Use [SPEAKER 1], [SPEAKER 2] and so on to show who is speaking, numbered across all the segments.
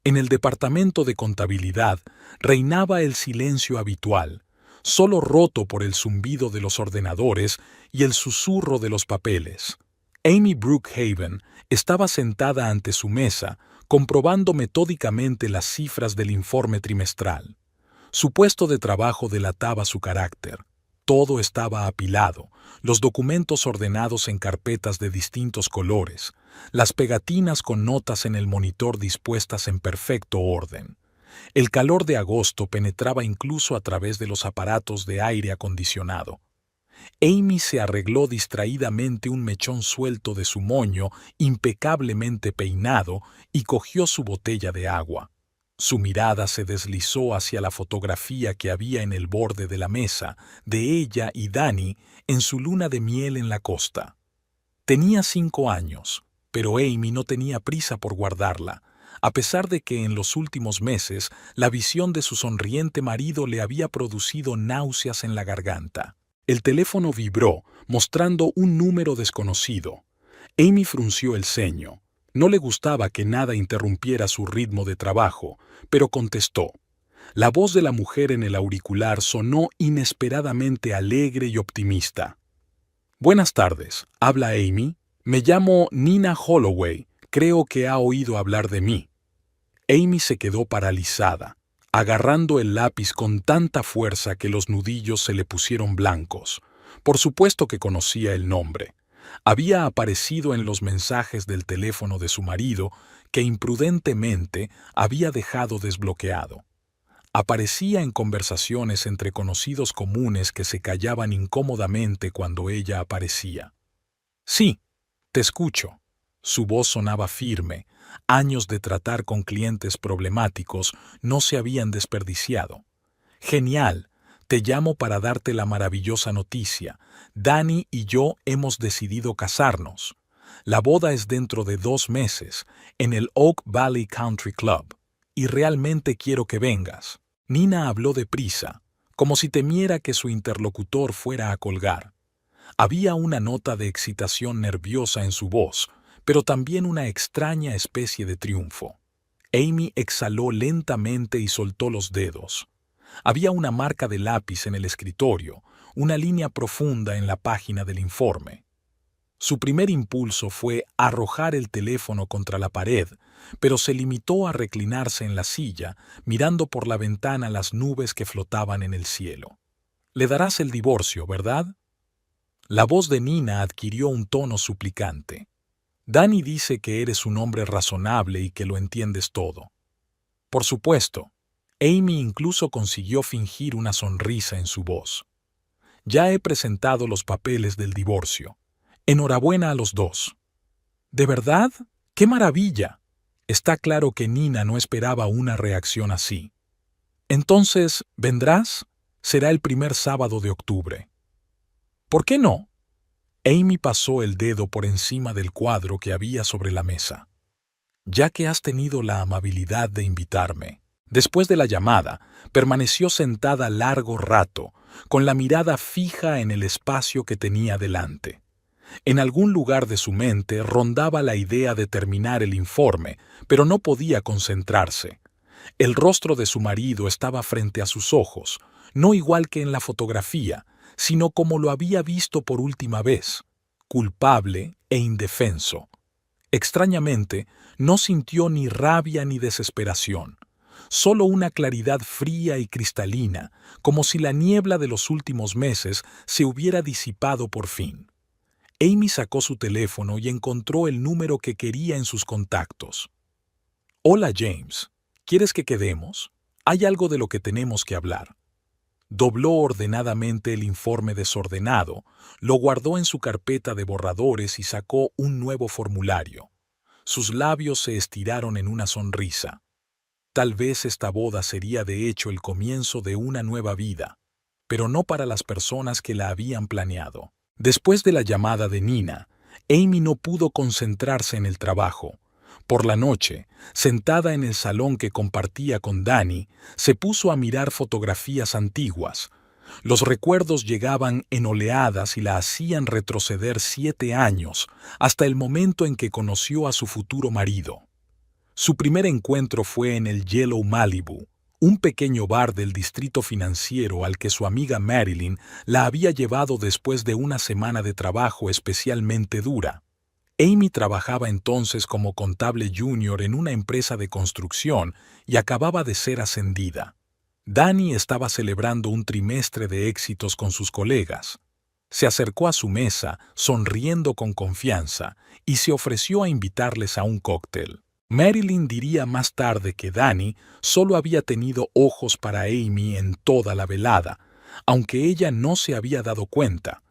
[SPEAKER 1] En el departamento de contabilidad reinaba el silencio habitual, solo roto por el zumbido de los ordenadores y el susurro de los papeles. Amy Brookhaven estaba sentada ante su mesa, comprobando metódicamente las cifras del informe trimestral. Su puesto de trabajo delataba su carácter. Todo estaba apilado, los documentos ordenados en carpetas de distintos colores, las pegatinas con notas en el monitor dispuestas en perfecto orden. El calor de agosto penetraba incluso a través de los aparatos de aire acondicionado. Amy se arregló distraídamente un mechón suelto de su moño, impecablemente peinado, y cogió su botella de agua. Su mirada se deslizó hacia la fotografía que había en el borde de la mesa, de ella y Danny en su luna de miel en la costa. Tenía 5 años, pero Amy no tenía prisa por guardarla, a pesar de que en los últimos meses la visión de su sonriente marido le había producido náuseas en la garganta. El teléfono vibró, mostrando un número desconocido. Amy frunció el ceño. No le gustaba que nada interrumpiera su ritmo de trabajo, pero contestó. La voz de la mujer en el auricular sonó inesperadamente alegre y optimista. «Buenas tardes, habla Amy. Me llamo Nina Holloway. Creo que ha oído hablar de mí». Amy se quedó paralizada, agarrando el lápiz con tanta fuerza que los nudillos se le pusieron blancos. Por supuesto que conocía el nombre. Había aparecido en los mensajes del teléfono de su marido, que imprudentemente había dejado desbloqueado. Aparecía en conversaciones entre conocidos comunes que se callaban incómodamente cuando ella aparecía. «Sí, te escucho». Su voz sonaba firme. Años de tratar con clientes problemáticos no se habían desperdiciado. «Genial. Te llamo para darte la maravillosa noticia. Danny y yo hemos decidido casarnos. La boda es dentro de 2 meses, en el Oak Valley Country Club, y realmente quiero que vengas». Nina habló deprisa, como si temiera que su interlocutor fuera a colgar. Había una nota de excitación nerviosa en su voz, pero también una extraña especie de triunfo. Amy exhaló lentamente y soltó los dedos. Había una marca de lápiz en el escritorio, una línea profunda en la página del informe. Su primer impulso fue arrojar el teléfono contra la pared, pero se limitó a reclinarse en la silla, mirando por la ventana las nubes que flotaban en el cielo. «Le darás el divorcio, ¿verdad?». La voz de Nina adquirió un tono suplicante. «Danny dice que eres un hombre razonable y que lo entiendes todo». «Por supuesto». Amy incluso consiguió fingir una sonrisa en su voz. «Ya he presentado los papeles del divorcio. Enhorabuena a los dos». «¿De verdad? ¡Qué maravilla!». Está claro que Nina no esperaba una reacción así. «Entonces, ¿vendrás? Será el primer sábado de octubre». «¿Por qué no?». Amy pasó el dedo por encima del cuadro que había sobre la mesa. «Ya que has tenido la amabilidad de invitarme». Después de la llamada, permaneció sentada largo rato, con la mirada fija en el espacio que tenía delante. En algún lugar de su mente rondaba la idea de terminar el informe, pero no podía concentrarse. El rostro de su marido estaba frente a sus ojos, no igual que en la fotografía, sino como lo había visto por última vez, culpable e indefenso. Extrañamente, no sintió ni rabia ni desesperación. Solo una claridad fría y cristalina, como si la niebla de los últimos meses se hubiera disipado por fin. Amy sacó su teléfono y encontró el número que quería en sus contactos. «Hola, James. ¿Quieres que quedemos? Hay algo de lo que tenemos que hablar». Dobló ordenadamente el informe desordenado, lo guardó en su carpeta de borradores y sacó un nuevo formulario. Sus labios se estiraron en una sonrisa. Tal vez esta boda sería de hecho el comienzo de una nueva vida, pero no para las personas que la habían planeado. Después de la llamada de Nina, Amy no pudo concentrarse en el trabajo. Por la noche, sentada en el salón que compartía con Danny, se puso a mirar fotografías antiguas. Los recuerdos llegaban en oleadas y la hacían retroceder 7 años, hasta el momento en que conoció a su futuro marido. Su primer encuentro fue en el Yellow Malibu, un pequeño bar del distrito financiero al que su amiga Marilyn la había llevado después de una semana de trabajo especialmente dura. Amy trabajaba entonces como contable junior en una empresa de construcción y acababa de ser ascendida. Danny estaba celebrando un trimestre de éxitos con sus colegas. Se acercó a su mesa, sonriendo con confianza, y se ofreció a invitarles a un cóctel. Marilyn diría más tarde que Danny solo había tenido ojos para Amy en toda la velada, aunque ella no se había dado cuenta.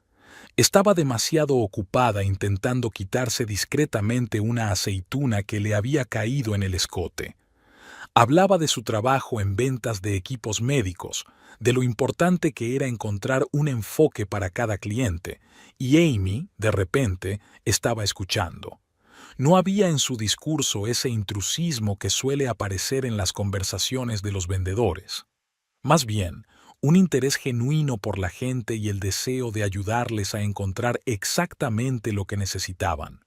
[SPEAKER 1] Estaba demasiado ocupada intentando quitarse discretamente una aceituna que le había caído en el escote. Hablaba de su trabajo en ventas de equipos médicos, de lo importante que era encontrar un enfoque para cada cliente, y Amy, de repente, estaba escuchando. No había en su discurso ese intrusismo que suele aparecer en las conversaciones de los vendedores. Más bien, un interés genuino por la gente y el deseo de ayudarles a encontrar exactamente lo que necesitaban.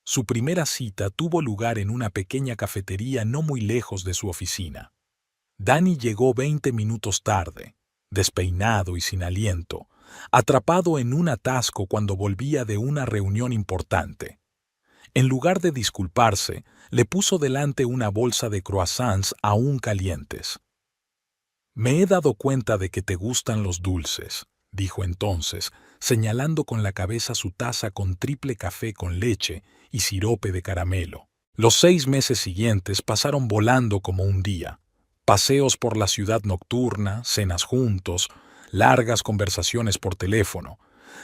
[SPEAKER 1] Su primera cita tuvo lugar en una pequeña cafetería no muy lejos de su oficina. Danny llegó 20 minutos tarde, despeinado y sin aliento, atrapado en un atasco cuando volvía de una reunión importante. En lugar de disculparse, le puso delante una bolsa de croissants aún calientes. «Me he dado cuenta de que te gustan los dulces», dijo entonces, señalando con la cabeza su taza con triple café con leche y sirope de caramelo. Los 6 meses siguientes pasaron volando como un día. Paseos por la ciudad nocturna, cenas juntos, largas conversaciones por teléfono.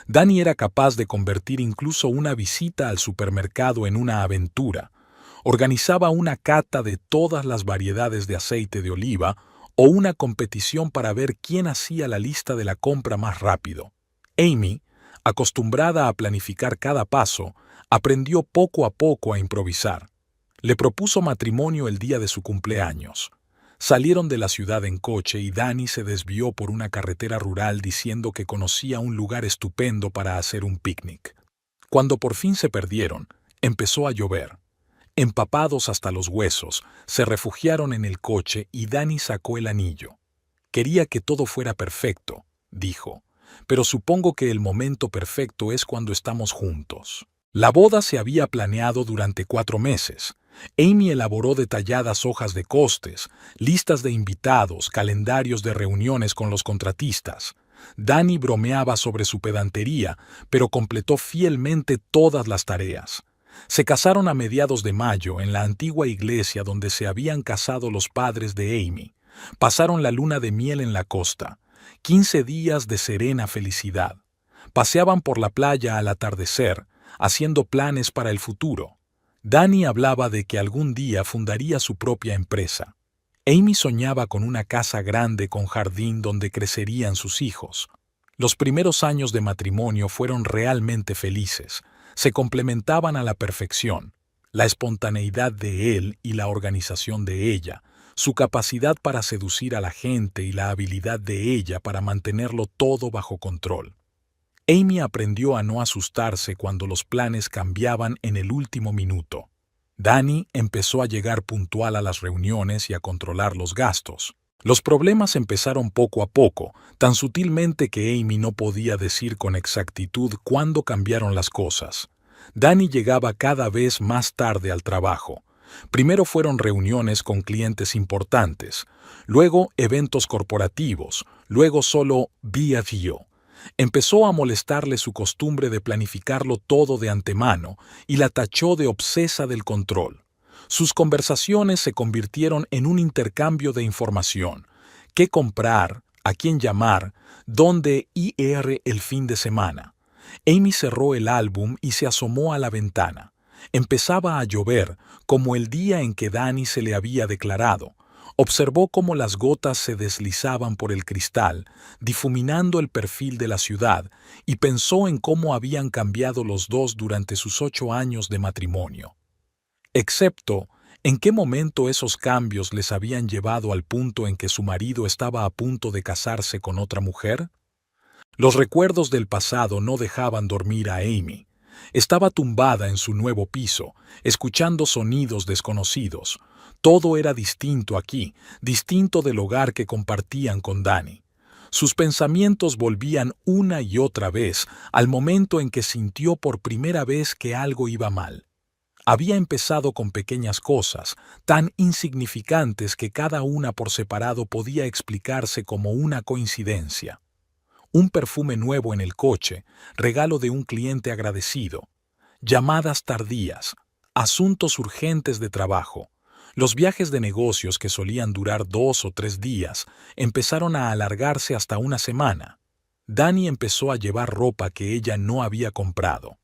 [SPEAKER 1] Danny era capaz de convertir incluso una visita al supermercado en una aventura. Organizaba una cata de todas las variedades de aceite de oliva o una competición para ver quién hacía la lista de la compra más rápido. Amy, acostumbrada a planificar cada paso, aprendió poco a poco a improvisar. Le propuso matrimonio el día de su cumpleaños. Salieron de la ciudad en coche y Danny se desvió por una carretera rural diciendo que conocía un lugar estupendo para hacer un picnic. Cuando por fin se perdieron, empezó a llover. Empapados hasta los huesos, se refugiaron en el coche y Danny sacó el anillo. «Quería que todo fuera perfecto», dijo, «pero supongo que el momento perfecto es cuando estamos juntos». La boda se había planeado durante 4 meses. Amy elaboró detalladas hojas de costes, listas de invitados, calendarios de reuniones con los contratistas. Danny bromeaba sobre su pedantería, pero completó fielmente todas las tareas. Se casaron a mediados de mayo en la antigua iglesia donde se habían casado los padres de Amy. Pasaron la luna de miel en la costa. 15 días de serena felicidad. Paseaban por la playa al atardecer, haciendo planes para el futuro. Danny hablaba de que algún día fundaría su propia empresa. Amy soñaba con una casa grande con jardín donde crecerían sus hijos. Los primeros años de matrimonio fueron realmente felices. Se complementaban a la perfección. La espontaneidad de él y la organización de ella, su capacidad para seducir a la gente y la habilidad de ella para mantenerlo todo bajo control. Amy aprendió a no asustarse cuando los planes cambiaban en el último minuto. Danny empezó a llegar puntual a las reuniones y a controlar los gastos. Los problemas empezaron poco a poco, tan sutilmente que Amy no podía decir con exactitud cuándo cambiaron las cosas. Danny llegaba cada vez más tarde al trabajo. Primero fueron reuniones con clientes importantes, luego eventos corporativos, luego solo VFO. Empezó a molestarle su costumbre de planificarlo todo de antemano y la tachó de obsesa del control. Sus conversaciones se convirtieron en un intercambio de información. ¿Qué comprar? ¿A quién llamar? ¿Dónde ir el fin de semana? Amy cerró el álbum y se asomó a la ventana. Empezaba a llover, como el día en que Danny se le había declarado. Observó cómo las gotas se deslizaban por el cristal, difuminando el perfil de la ciudad, y pensó en cómo habían cambiado los dos durante sus 8 años de matrimonio. Excepto, ¿en qué momento esos cambios les habían llevado al punto en que su marido estaba a punto de casarse con otra mujer? Los recuerdos del pasado no dejaban dormir a Amy. Estaba tumbada en su nuevo piso, escuchando sonidos desconocidos. Todo era distinto aquí, distinto del hogar que compartían con Danny. Sus pensamientos volvían una y otra vez al momento en que sintió por primera vez que algo iba mal. Había empezado con pequeñas cosas, tan insignificantes que cada una por separado podía explicarse como una coincidencia. Un perfume nuevo en el coche, regalo de un cliente agradecido, llamadas tardías, asuntos urgentes de trabajo. Los viajes de negocios que solían durar 2 o 3 días empezaron a alargarse hasta una semana. Danny empezó a llevar ropa que ella no había comprado.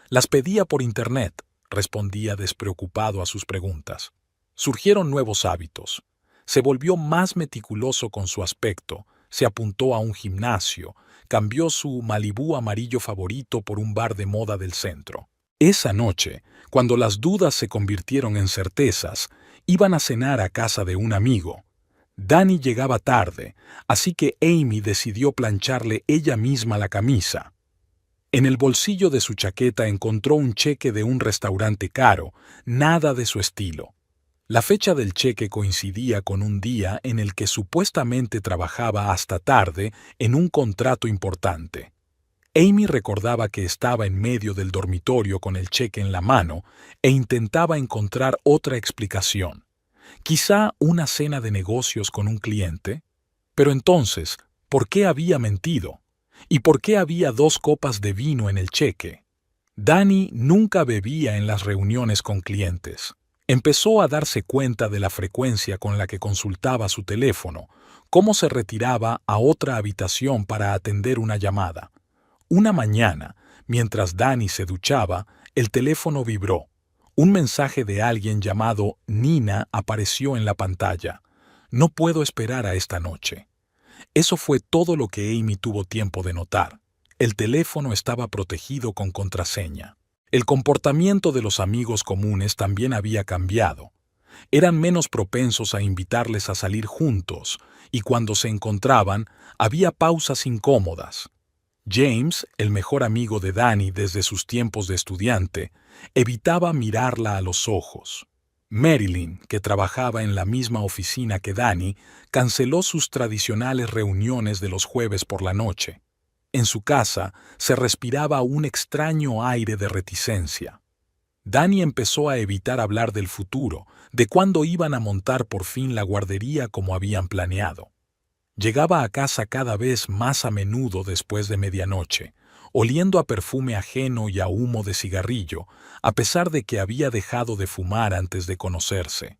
[SPEAKER 1] Las pedía por internet, respondía despreocupado a sus preguntas. Surgieron nuevos hábitos. Se volvió más meticuloso con su aspecto, se apuntó a un gimnasio, cambió su Malibú amarillo favorito por un bar de moda del centro. Esa noche, cuando las dudas se convirtieron en certezas, iban a cenar a casa de un amigo. Danny llegaba tarde, así que Amy decidió plancharle ella misma la camisa. En el bolsillo de su chaqueta encontró un cheque de un restaurante caro, nada de su estilo. La fecha del cheque coincidía con un día en el que supuestamente trabajaba hasta tarde en un contrato importante. Amy recordaba que estaba en medio del dormitorio con el cheque en la mano e intentaba encontrar otra explicación. Quizá una cena de negocios con un cliente. Pero entonces, ¿por qué había mentido? ¿Y por qué había 2 copas de vino en el cheque? Danny nunca bebía en las reuniones con clientes. Empezó a darse cuenta de la frecuencia con la que consultaba su teléfono, cómo se retiraba a otra habitación para atender una llamada. Una mañana, mientras Danny se duchaba, el teléfono vibró. Un mensaje de alguien llamado Nina apareció en la pantalla. No puedo esperar a esta noche. Eso fue todo lo que Amy tuvo tiempo de notar. El teléfono estaba protegido con contraseña. El comportamiento de los amigos comunes también había cambiado. Eran menos propensos a invitarles a salir juntos, y cuando se encontraban, había pausas incómodas. James, el mejor amigo de Danny desde sus tiempos de estudiante, evitaba mirarla a los ojos. Marilyn, que trabajaba en la misma oficina que Danny, canceló sus tradicionales reuniones de los jueves por la noche. En su casa se respiraba un extraño aire de reticencia. Danny empezó a evitar hablar del futuro, de cuándo iban a montar por fin la guardería como habían planeado. Llegaba a casa cada vez más a menudo después de medianoche, oliendo a perfume ajeno y a humo de cigarrillo, a pesar de que había dejado de fumar antes de conocerse.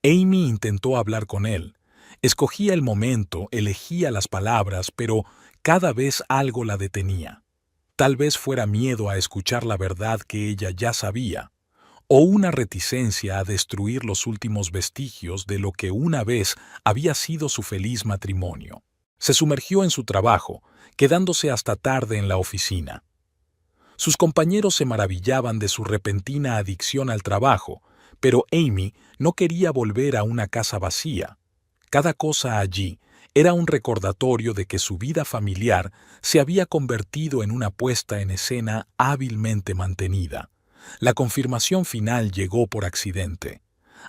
[SPEAKER 1] Amy intentó hablar con él. Escogía el momento, elegía las palabras, pero cada vez algo la detenía. Tal vez fuera miedo a escuchar la verdad que ella ya sabía, o una reticencia a destruir los últimos vestigios de lo que una vez había sido su feliz matrimonio. Se sumergió en su trabajo, quedándose hasta tarde en la oficina. Sus compañeros se maravillaban de su repentina adicción al trabajo, pero Amy no quería volver a una casa vacía. Cada cosa allí era un recordatorio de que su vida familiar se había convertido en una puesta en escena hábilmente mantenida. La confirmación final llegó por accidente.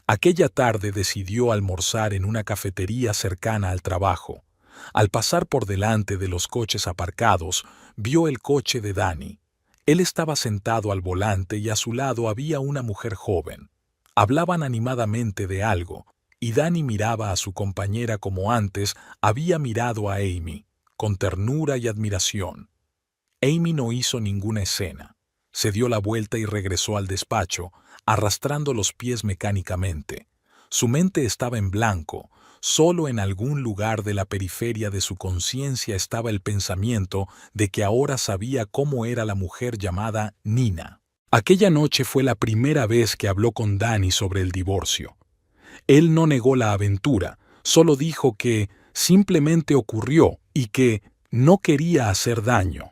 [SPEAKER 1] Aquella tarde decidió almorzar en una cafetería cercana al trabajo. Al pasar por delante de los coches aparcados, vio el coche de Danny. Él estaba sentado al volante y a su lado había una mujer joven. Hablaban animadamente de algo, y Danny miraba a su compañera como antes había mirado a Amy, con ternura y admiración. Amy no hizo ninguna escena. Se dio la vuelta y regresó al despacho, arrastrando los pies mecánicamente. Su mente estaba en blanco. Solo en algún lugar de la periferia de su conciencia estaba el pensamiento de que ahora sabía cómo era la mujer llamada Nina. Aquella noche fue la primera vez que habló con Danny sobre el divorcio. Él no negó la aventura, solo dijo que simplemente ocurrió y que no quería hacer daño.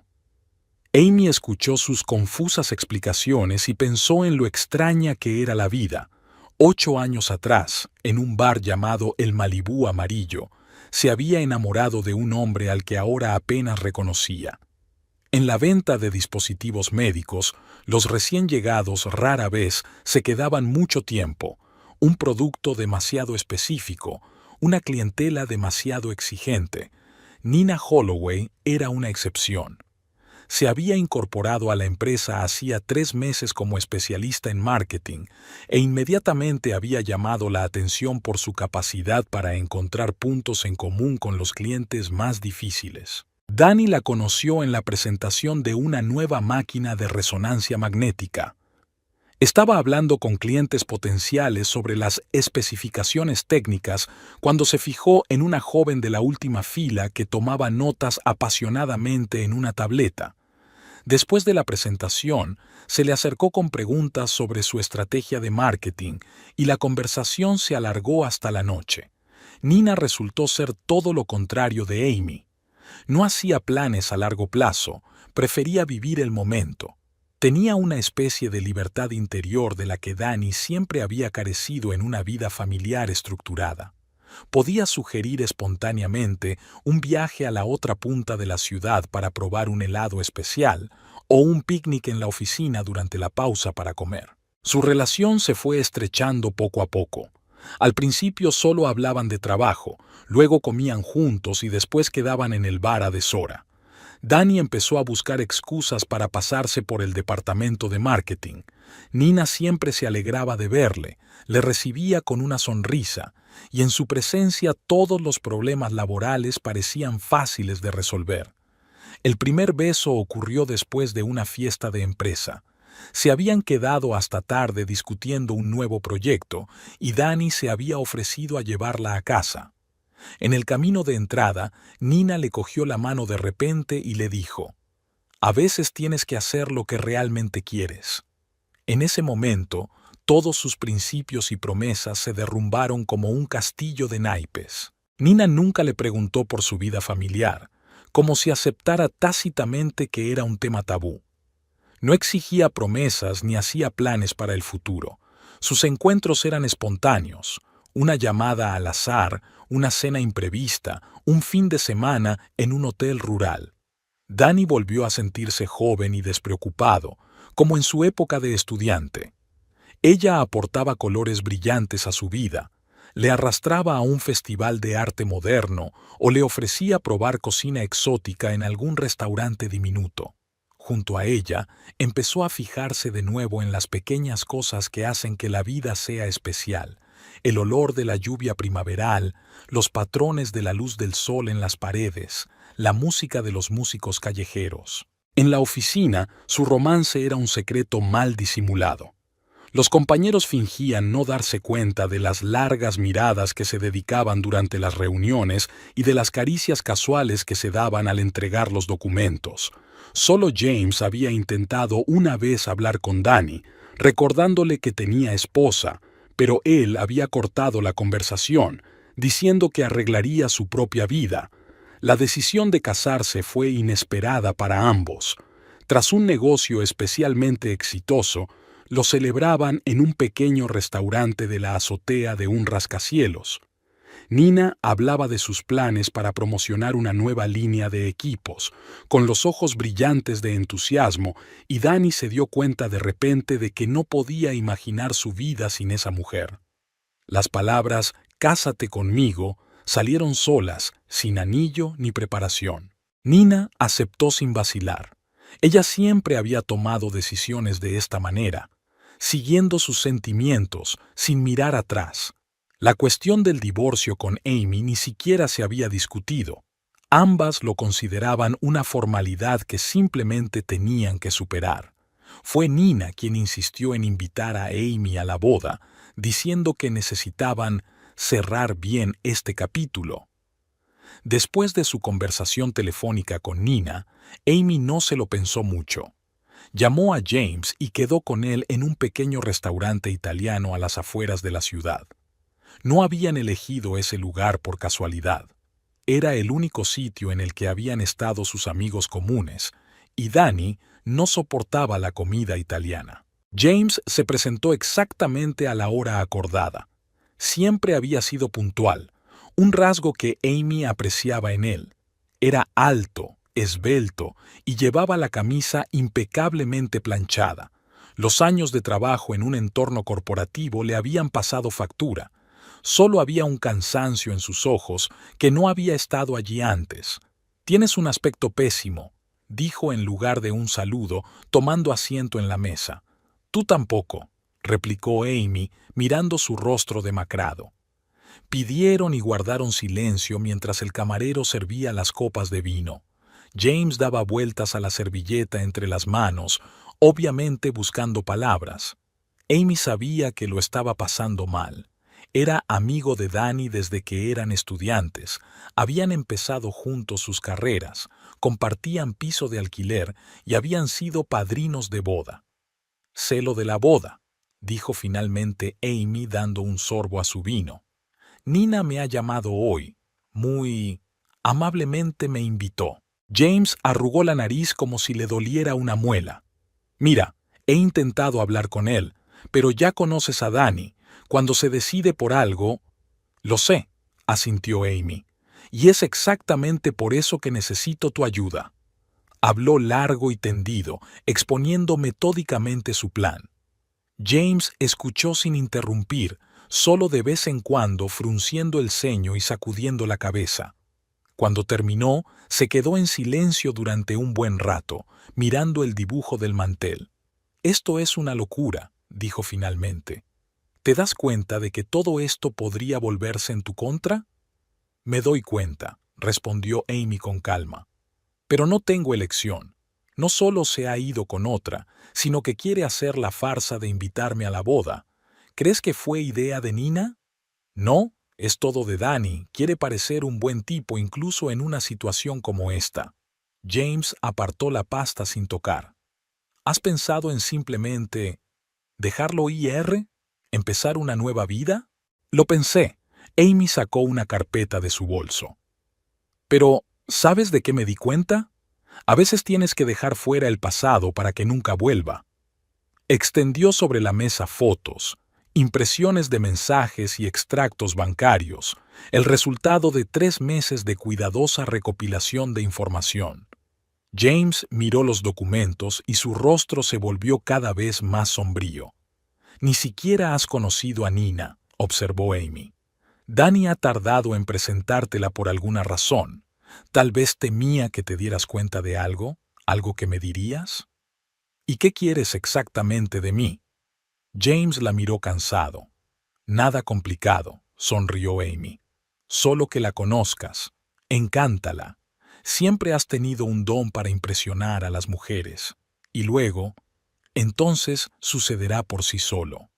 [SPEAKER 1] Amy escuchó sus confusas explicaciones y pensó en lo extraña que era la vida. 8 años atrás, en un bar llamado El Malibú Amarillo, se había enamorado de un hombre al que ahora apenas reconocía. En la venta de dispositivos médicos, los recién llegados rara vez se quedaban mucho tiempo. un producto demasiado específico, una clientela demasiado exigente. Nina Holloway era una excepción. Se había incorporado a la empresa hacía 3 meses como especialista en marketing e inmediatamente había llamado la atención por su capacidad para encontrar puntos en común con los clientes más difíciles. Danny la conoció en la presentación de una nueva máquina de resonancia magnética. Estaba hablando con clientes potenciales sobre las especificaciones técnicas cuando se fijó en una joven de la última fila que tomaba notas apasionadamente en una tableta. Después de la presentación, se le acercó con preguntas sobre su estrategia de marketing y la conversación se alargó hasta la noche. Nina resultó ser todo lo contrario de Amy. No hacía planes a largo plazo, prefería vivir el momento. Tenía una especie de libertad interior de la que Danny siempre había carecido en una vida familiar estructurada. Podía sugerir espontáneamente un viaje a la otra punta de la ciudad para probar un helado especial o un picnic en la oficina durante la pausa para comer. Su relación se fue estrechando poco a poco. Al principio solo hablaban de trabajo, luego comían juntos y después quedaban en el bar a deshora. Danny empezó a buscar excusas para pasarse por el departamento de marketing. Nina siempre se alegraba de verle, le recibía con una sonrisa, y en su presencia todos los problemas laborales parecían fáciles de resolver. El primer beso ocurrió después de una fiesta de empresa. Se habían quedado hasta tarde discutiendo un nuevo proyecto, y Danny se había ofrecido a llevarla a casa. En el camino de entrada, Nina le cogió la mano de repente y le dijo: «A veces tienes que hacer lo que realmente quieres». En ese momento, todos sus principios y promesas se derrumbaron como un castillo de naipes. Nina nunca le preguntó por su vida familiar, como si aceptara tácitamente que era un tema tabú. No exigía promesas ni hacía planes para el futuro. Sus encuentros eran espontáneos. Una llamada al azar, una cena imprevista, un fin de semana en un hotel rural. Danny volvió a sentirse joven y despreocupado, como en su época de estudiante. Ella aportaba colores brillantes a su vida, le arrastraba a un festival de arte moderno o le ofrecía probar cocina exótica en algún restaurante diminuto. Junto a ella, empezó a fijarse de nuevo en las pequeñas cosas que hacen que la vida sea especial. El olor de la lluvia primaveral, los patrones de la luz del sol en las paredes, la música de los músicos callejeros. En la oficina, su romance era un secreto mal disimulado. Los compañeros fingían no darse cuenta de las largas miradas que se dedicaban durante las reuniones y de las caricias casuales que se daban al entregar los documentos. Solo James había intentado una vez hablar con Danny, recordándole que tenía esposa, pero él había cortado la conversación, diciendo que arreglaría su propia vida. La decisión de casarse fue inesperada para ambos. Tras un negocio especialmente exitoso, lo celebraban en un pequeño restaurante de la azotea de un rascacielos. Nina hablaba de sus planes para promocionar una nueva línea de equipos, con los ojos brillantes de entusiasmo, y Danny se dio cuenta de repente de que no podía imaginar su vida sin esa mujer. Las palabras «cásate conmigo» salieron solas, sin anillo ni preparación. Nina aceptó sin vacilar. Ella siempre había tomado decisiones de esta manera, siguiendo sus sentimientos, sin mirar atrás. La cuestión del divorcio con Amy ni siquiera se había discutido. Ambas lo consideraban una formalidad que simplemente tenían que superar. Fue Nina quien insistió en invitar a Amy a la boda, diciendo que necesitaban cerrar bien este capítulo. Después de su conversación telefónica con Nina, Amy no se lo pensó mucho. Llamó a James y quedó con él en un pequeño restaurante italiano a las afueras de la ciudad. No habían elegido ese lugar por casualidad. Era el único sitio en el que habían estado sus amigos comunes, y Danny no soportaba la comida italiana. James se presentó exactamente a la hora acordada. Siempre había sido puntual, un rasgo que Amy apreciaba en él. Era alto, esbelto y llevaba la camisa impecablemente planchada. Los años de trabajo en un entorno corporativo le habían pasado factura. Solo había un cansancio en sus ojos que no había estado allí antes. «Tienes un aspecto pésimo», dijo en lugar de un saludo, tomando asiento en la mesa. «Tú tampoco», replicó Amy, mirando su rostro demacrado. Pidieron y guardaron silencio mientras el camarero servía las copas de vino. James daba vueltas a la servilleta entre las manos, obviamente buscando palabras. Amy sabía que lo estaba pasando mal. Era amigo de Danny desde que eran estudiantes. Habían empezado juntos sus carreras, compartían piso de alquiler y habían sido padrinos de boda. «Sé lo de la boda», dijo finalmente Amy dando un sorbo a su vino. «Nina me ha llamado hoy. Muy amablemente me invitó». James arrugó la nariz como si le doliera una muela. «Mira, he intentado hablar con él, pero ya conoces a Danny. Cuando se decide por algo...» «Lo sé», asintió Amy, «y es exactamente por eso que necesito tu ayuda». Habló largo y tendido, exponiendo metódicamente su plan. James escuchó sin interrumpir, solo de vez en cuando frunciendo el ceño y sacudiendo la cabeza. Cuando terminó, se quedó en silencio durante un buen rato, mirando el dibujo del mantel. «Esto es una locura», dijo finalmente. «¿Te das cuenta de que todo esto podría volverse en tu contra?» «Me doy cuenta», respondió Amy con calma. «Pero no tengo elección. No solo se ha ido con otra, sino que quiere hacer la farsa de invitarme a la boda. ¿Crees que fue idea de Nina?» «No, es todo de Danny. Quiere parecer un buen tipo incluso en una situación como esta». James apartó la pasta sin tocar. «¿Has pensado en simplemente dejarlo ir? ¿Empezar una nueva vida?» «Lo pensé». Amy sacó una carpeta de su bolso. «Pero, ¿sabes de qué me di cuenta? A veces tienes que dejar fuera el pasado para que nunca vuelva». Extendió sobre la mesa fotos, impresiones de mensajes y extractos bancarios, el resultado de 3 meses de cuidadosa recopilación de información. James miró los documentos y su rostro se volvió cada vez más sombrío. «Ni siquiera has conocido a Nina», observó Amy. «Danny ha tardado en presentártela por alguna razón. Tal vez temía que te dieras cuenta de algo, algo que me dirías». «¿Y qué quieres exactamente de mí?» James la miró cansado. «Nada complicado», sonrió Amy. «Solo que la conozcas. Encántala. Siempre has tenido un don para impresionar a las mujeres. Y luego, entonces sucederá por sí solo.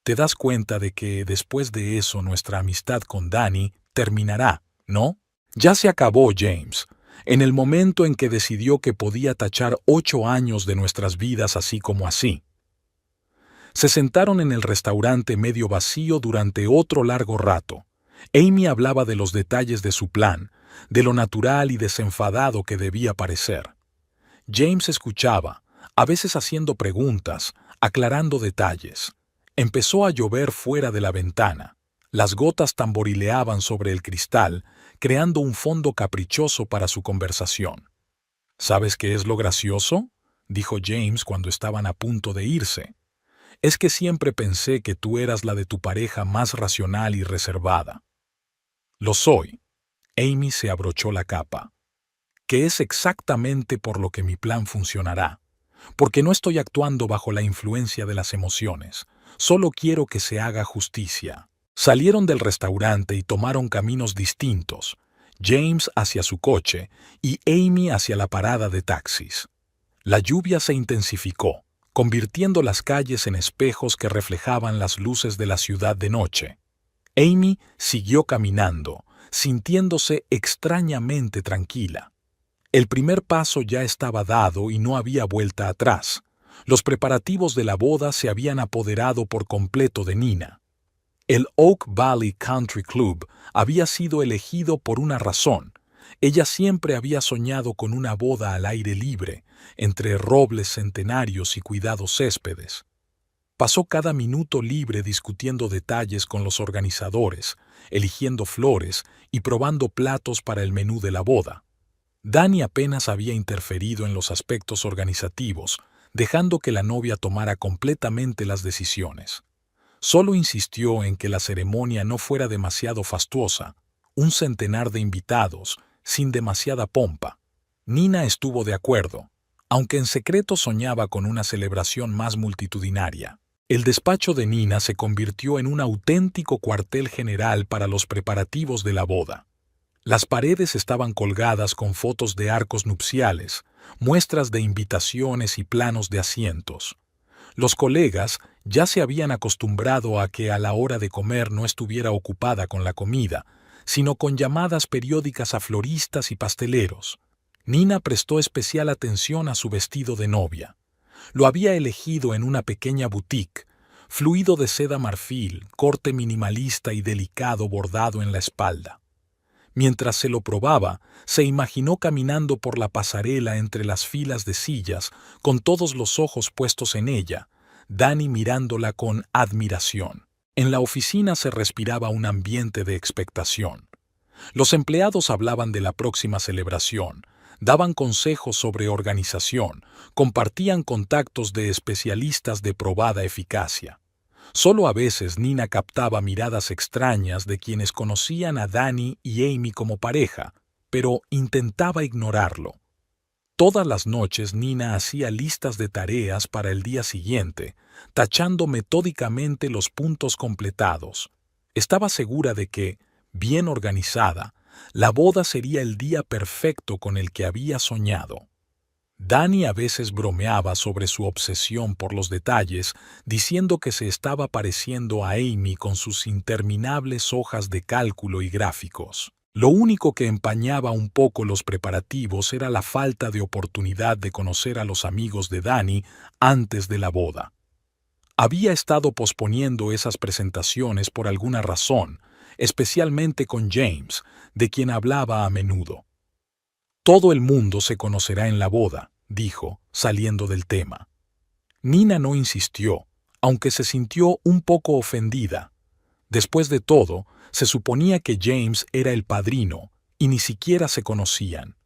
[SPEAKER 1] Te das cuenta de que después de eso nuestra amistad con Danny terminará, ¿no?» «Ya se acabó, James. En el momento en que decidió que podía tachar 8 años de nuestras vidas así como así». Se sentaron en el restaurante medio vacío durante otro largo rato. Amy hablaba de los detalles de su plan, de lo natural y desenfadado que debía parecer. James escuchaba, a veces haciendo preguntas, aclarando detalles. Empezó a llover fuera de la ventana. Las gotas tamborileaban sobre el cristal, creando un fondo caprichoso para su conversación. «¿Sabes qué es lo gracioso?», dijo James cuando estaban a punto de irse. «Es que siempre pensé que tú eras la de tu pareja más racional y reservada». «Lo soy». Amy se abrochó la capa. «Que es exactamente por lo que mi plan funcionará. Porque no estoy actuando bajo la influencia de las emociones. Solo quiero que se haga justicia». Salieron del restaurante y tomaron caminos distintos, James hacia su coche y Amy hacia la parada de taxis. La lluvia se intensificó, convirtiendo las calles en espejos que reflejaban las luces de la ciudad de noche. Amy siguió caminando, sintiéndose extrañamente tranquila. El primer paso ya estaba dado y no había vuelta atrás. Los preparativos de la boda se habían apoderado por completo de Nina. El Oak Valley Country Club había sido elegido por una razón. Ella siempre había soñado con una boda al aire libre, entre robles centenarios y cuidados céspedes. Pasó cada minuto libre discutiendo detalles con los organizadores, eligiendo flores y probando platos para el menú de la boda. Danny apenas había interferido en los aspectos organizativos, dejando que la novia tomara completamente las decisiones. Solo insistió en que la ceremonia no fuera demasiado fastuosa, un centenar de invitados, sin demasiada pompa. Nina estuvo de acuerdo, aunque en secreto soñaba con una celebración más multitudinaria. El despacho de Nina se convirtió en un auténtico cuartel general para los preparativos de la boda. Las paredes estaban colgadas con fotos de arcos nupciales, muestras de invitaciones y planos de asientos. Los colegas ya se habían acostumbrado a que a la hora de comer no estuviera ocupada con la comida, sino con llamadas periódicas a floristas y pasteleros. Nina prestó especial atención a su vestido de novia. Lo había elegido en una pequeña boutique, fluido de seda marfil, corte minimalista y delicado bordado en la espalda. Mientras se lo probaba, se imaginó caminando por la pasarela entre las filas de sillas, con todos los ojos puestos en ella, Dani mirándola con admiración. En la oficina se respiraba un ambiente de expectación. Los empleados hablaban de la próxima celebración, daban consejos sobre organización, compartían contactos de especialistas de probada eficacia. Solo a veces Nina captaba miradas extrañas de quienes conocían a Dani y Amy como pareja, pero intentaba ignorarlo. Todas las noches Nina hacía listas de tareas para el día siguiente, tachando metódicamente los puntos completados. Estaba segura de que, bien organizada, la boda sería el día perfecto con el que había soñado. Dani a veces bromeaba sobre su obsesión por los detalles, diciendo que se estaba pareciendo a Amy con sus interminables hojas de cálculo y gráficos. Lo único que empañaba un poco los preparativos era la falta de oportunidad de conocer a los amigos de Dani antes de la boda. Había estado posponiendo esas presentaciones por alguna razón, especialmente con James, de quien hablaba a menudo. «Todo el mundo se conocerá en la boda», dijo, saliendo del tema. Nina no insistió, aunque se sintió un poco ofendida. Después de todo, se suponía que James era el padrino, y ni siquiera se conocían.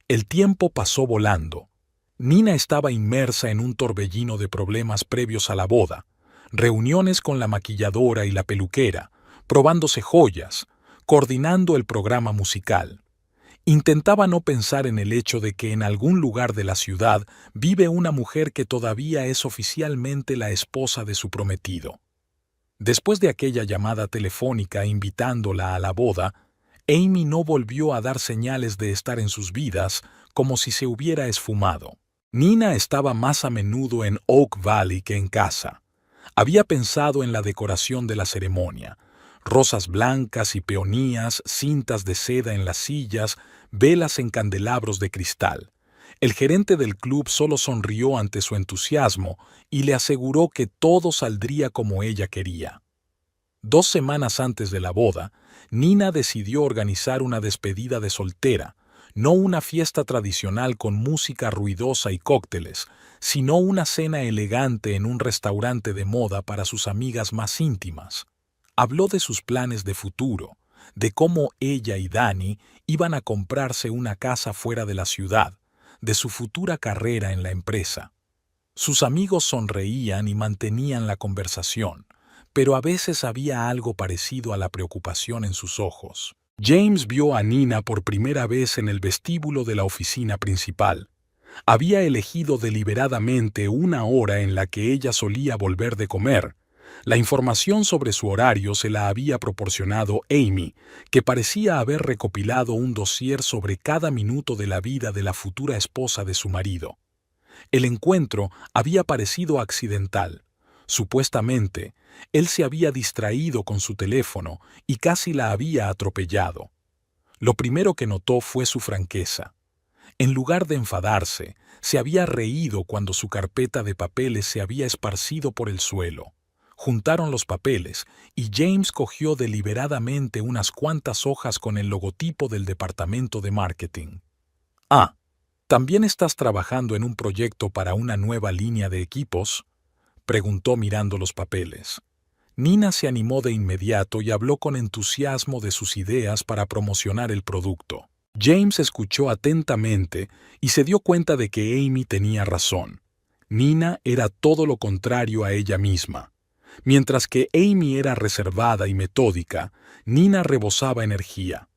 [SPEAKER 1] El tiempo pasó volando. Nina estaba inmersa en un torbellino de problemas previos a la boda, reuniones con la maquilladora y la peluquera, probándose joyas, coordinando el programa musical. Intentaba no pensar en el hecho de que en algún lugar de la ciudad vive una mujer que todavía es oficialmente la esposa de su prometido. Después de aquella llamada telefónica invitándola a la boda, Amy no volvió a dar señales de estar en sus vidas, como si se hubiera esfumado. Nina estaba más a menudo en Oak Valley que en casa. Había pensado en la decoración de la ceremonia: rosas blancas y peonías, cintas de seda en las sillas, velas en candelabros de cristal. El gerente del club solo sonrió ante su entusiasmo y le aseguró que todo saldría como ella quería. 2 semanas antes de la boda, Nina decidió organizar una despedida de soltera, no una fiesta tradicional con música ruidosa y cócteles, sino una cena elegante en un restaurante de moda para sus amigas más íntimas. Habló de sus planes de futuro, de cómo ella y Dani iban a comprarse una casa fuera de la ciudad, de su futura carrera en la empresa. Sus amigos sonreían y mantenían la conversación, pero a veces había algo parecido a la preocupación en sus ojos. James vio a Nina por primera vez en el vestíbulo de la oficina principal. Había elegido deliberadamente una hora en la que ella solía volver de comer. La información sobre su horario se la había proporcionado Amy, que parecía haber recopilado un dossier sobre cada minuto de la vida de la futura esposa de su marido. El encuentro había parecido accidental. Supuestamente, él se había distraído con su teléfono y casi la había atropellado. Lo primero que notó fue su franqueza. En lugar de enfadarse, se había reído cuando su carpeta de papeles se había esparcido por el suelo. Juntaron los papeles y James cogió deliberadamente unas cuantas hojas con el logotipo del departamento de marketing. «Ah, ¿también estás trabajando en un proyecto para una nueva línea de equipos?», preguntó mirando los papeles. Nina se animó de inmediato y habló con entusiasmo de sus ideas para promocionar el producto. James escuchó atentamente y se dio cuenta de que Amy tenía razón. Nina era todo lo contrario a ella misma. Mientras que Amy era reservada y metódica, Nina rebosaba energía.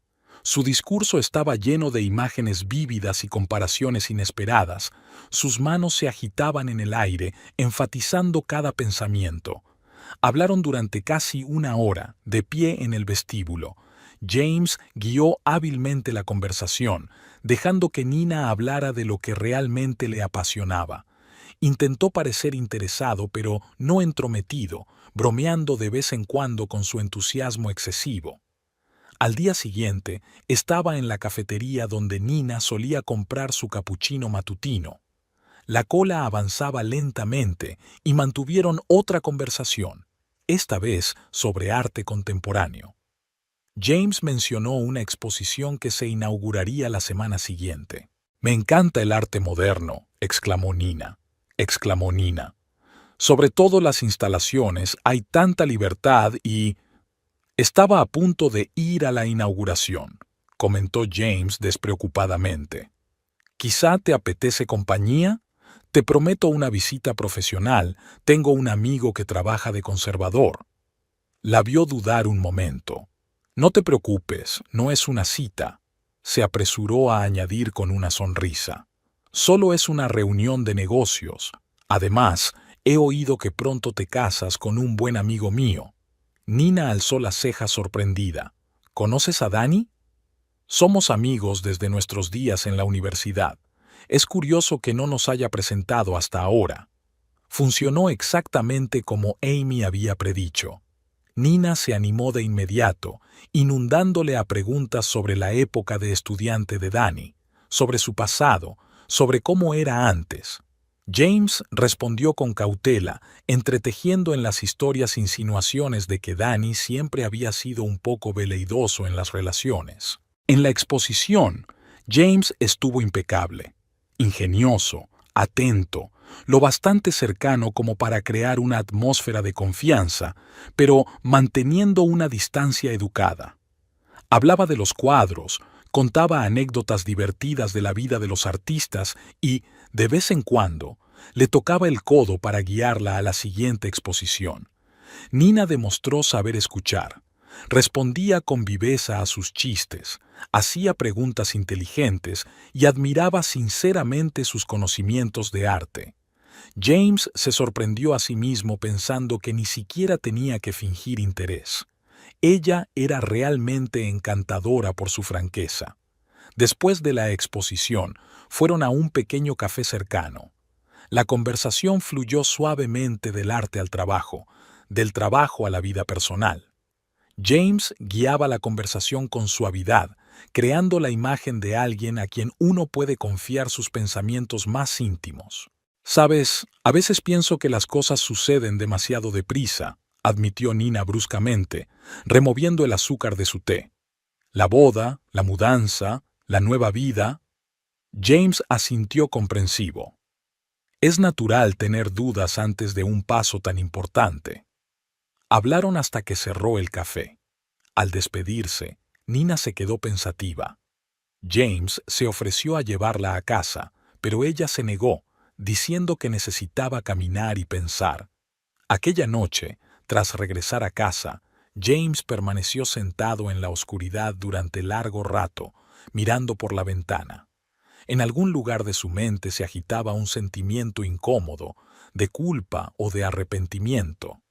[SPEAKER 1] Su discurso estaba lleno de imágenes vívidas y comparaciones inesperadas. Sus manos se agitaban en el aire, enfatizando cada pensamiento. Hablaron durante casi una hora, de pie en el vestíbulo. James guió hábilmente la conversación, dejando que Nina hablara de lo que realmente le apasionaba. Intentó parecer interesado, pero no entrometido, bromeando de vez en cuando con su entusiasmo excesivo. Al día siguiente, estaba en la cafetería donde Nina solía comprar su capuchino matutino. La cola avanzaba lentamente y mantuvieron otra conversación, esta vez sobre arte contemporáneo. James mencionó una exposición que se inauguraría la semana siguiente. «Me encanta el arte moderno», exclamó Nina. «Sobre todo las instalaciones, hay tanta libertad y...» «Estaba a punto de ir a la inauguración», comentó James despreocupadamente. «¿Quizá te apetece compañía? Te prometo una visita profesional. Tengo un amigo que trabaja de conservador». La vio dudar un momento. «No te preocupes, no es una cita», se apresuró a añadir con una sonrisa. «Solo es una reunión de negocios. Además, he oído que pronto te casas con un buen amigo mío». Nina alzó las cejas sorprendida. «¿Conoces a Danny?» «Somos amigos desde nuestros días en la universidad. Es curioso que no nos haya presentado hasta ahora». Funcionó exactamente como Amy había predicho. Nina se animó de inmediato, inundándole a preguntas sobre la época de estudiante de Danny, sobre su pasado, sobre cómo era antes. James respondió con cautela, entretejiendo en las historias insinuaciones de que Danny siempre había sido un poco veleidoso en las relaciones. En la exposición, James estuvo impecable, ingenioso, atento, lo bastante cercano como para crear una atmósfera de confianza, pero manteniendo una distancia educada. Hablaba de los cuadros, contaba anécdotas divertidas de la vida de los artistas y, de vez en cuando, le tocaba el codo para guiarla a la siguiente exposición. Nina demostró saber escuchar. Respondía con viveza a sus chistes, hacía preguntas inteligentes y admiraba sinceramente sus conocimientos de arte. James se sorprendió a sí mismo pensando que ni siquiera tenía que fingir interés. Ella era realmente encantadora por su franqueza. Después de la exposición, fueron a un pequeño café cercano. La conversación fluyó suavemente del arte al trabajo, del trabajo a la vida personal. James guiaba la conversación con suavidad, creando la imagen de alguien a quien uno puede confiar sus pensamientos más íntimos. «Sabes, a veces pienso que las cosas suceden demasiado deprisa», admitió Nina bruscamente, removiendo el azúcar de su té. «La boda, la mudanza, la nueva vida». James asintió comprensivo. «Es natural tener dudas antes de un paso tan importante». Hablaron hasta que cerró el café. Al despedirse, Nina se quedó pensativa. James se ofreció a llevarla a casa, pero ella se negó, diciendo que necesitaba caminar y pensar. Aquella noche, tras regresar a casa, James permaneció sentado en la oscuridad durante largo rato, mirando por la ventana. En algún lugar de su mente se agitaba un sentimiento incómodo, de culpa o de arrepentimiento.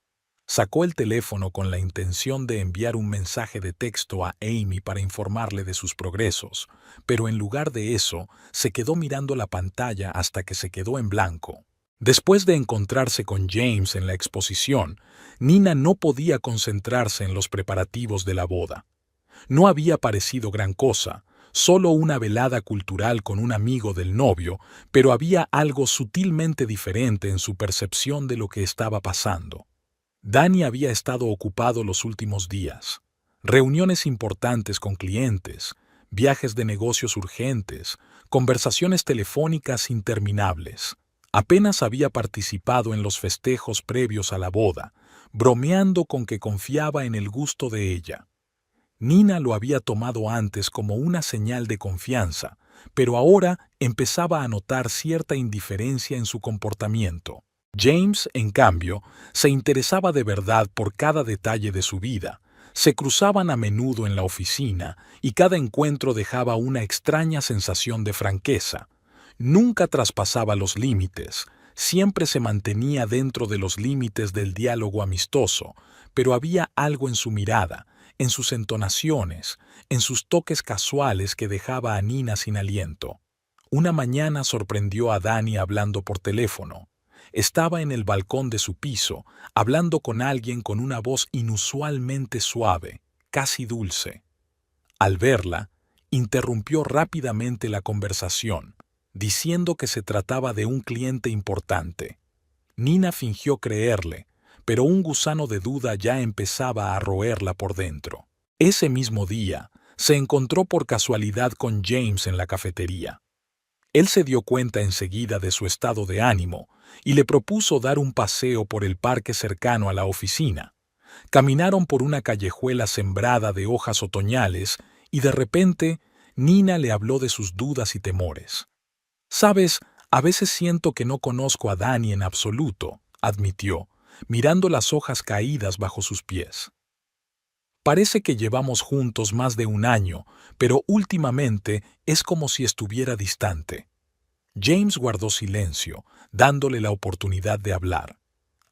[SPEAKER 1] Sacó el teléfono con la intención de enviar un mensaje de texto a Amy para informarle de sus progresos, pero en lugar de eso, se quedó mirando la pantalla hasta que se quedó en blanco. Después de encontrarse con James en la exposición, Nina no podía concentrarse en los preparativos de la boda. No había parecido gran cosa, solo una velada cultural con un amigo del novio, pero había algo sutilmente diferente en su percepción de lo que estaba pasando. Danny había estado ocupado los últimos días. Reuniones importantes con clientes, viajes de negocios urgentes, conversaciones telefónicas interminables. Apenas había participado en los festejos previos a la boda, bromeando con que confiaba en el gusto de ella. Nina lo había tomado antes como una señal de confianza, pero ahora empezaba a notar cierta indiferencia en su comportamiento. James, en cambio, se interesaba de verdad por cada detalle de su vida. Se cruzaban a menudo en la oficina y cada encuentro dejaba una extraña sensación de franqueza. Nunca traspasaba los límites, siempre se mantenía dentro de los límites del diálogo amistoso, pero había algo en su mirada, en sus entonaciones, en sus toques casuales que dejaba a Nina sin aliento. Una mañana sorprendió a Danny hablando por teléfono. Estaba en el balcón de su piso, hablando con alguien con una voz inusualmente suave, casi dulce. Al verla, interrumpió rápidamente la conversación, diciendo que se trataba de un cliente importante. Nina fingió creerle, pero un gusano de duda ya empezaba a roerla por dentro. Ese mismo día, se encontró por casualidad con James en la cafetería. Él se dio cuenta enseguida de su estado de ánimo y le propuso dar un paseo por el parque cercano a la oficina. Caminaron por una callejuela sembrada de hojas otoñales y de repente Nina le habló de sus dudas y temores. «Sabes, a veces siento que no conozco a Danny en absoluto», admitió, mirando las hojas caídas bajo sus pies. «Parece que llevamos juntos más de un año, pero últimamente es como si estuviera distante». James guardó silencio, dándole la oportunidad de hablar.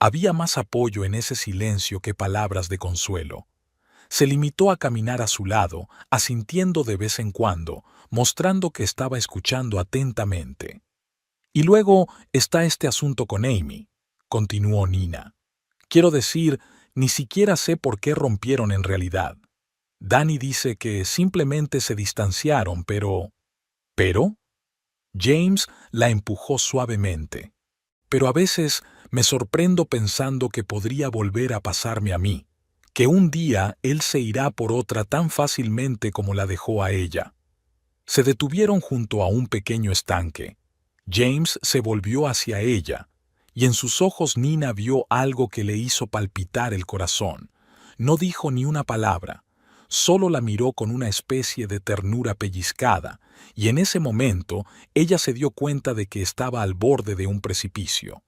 [SPEAKER 1] Había más apoyo en ese silencio que palabras de consuelo. Se limitó a caminar a su lado, asintiendo de vez en cuando, mostrando que estaba escuchando atentamente. «Y luego está este asunto con Amy», continuó Nina. «Quiero decir, ni siquiera sé por qué rompieron en realidad. Danny dice que simplemente se distanciaron, pero... ¿Pero?» James la empujó suavemente. «Pero a veces me sorprendo pensando que podría volver a pasarme a mí, que un día él se irá por otra tan fácilmente como la dejó a ella». Se detuvieron junto a un pequeño estanque. James se volvió hacia ella, y en sus ojos Nina vio algo que le hizo palpitar el corazón. No dijo ni una palabra, solo la miró con una especie de ternura pellizcada, y en ese momento ella se dio cuenta de que estaba al borde de un precipicio.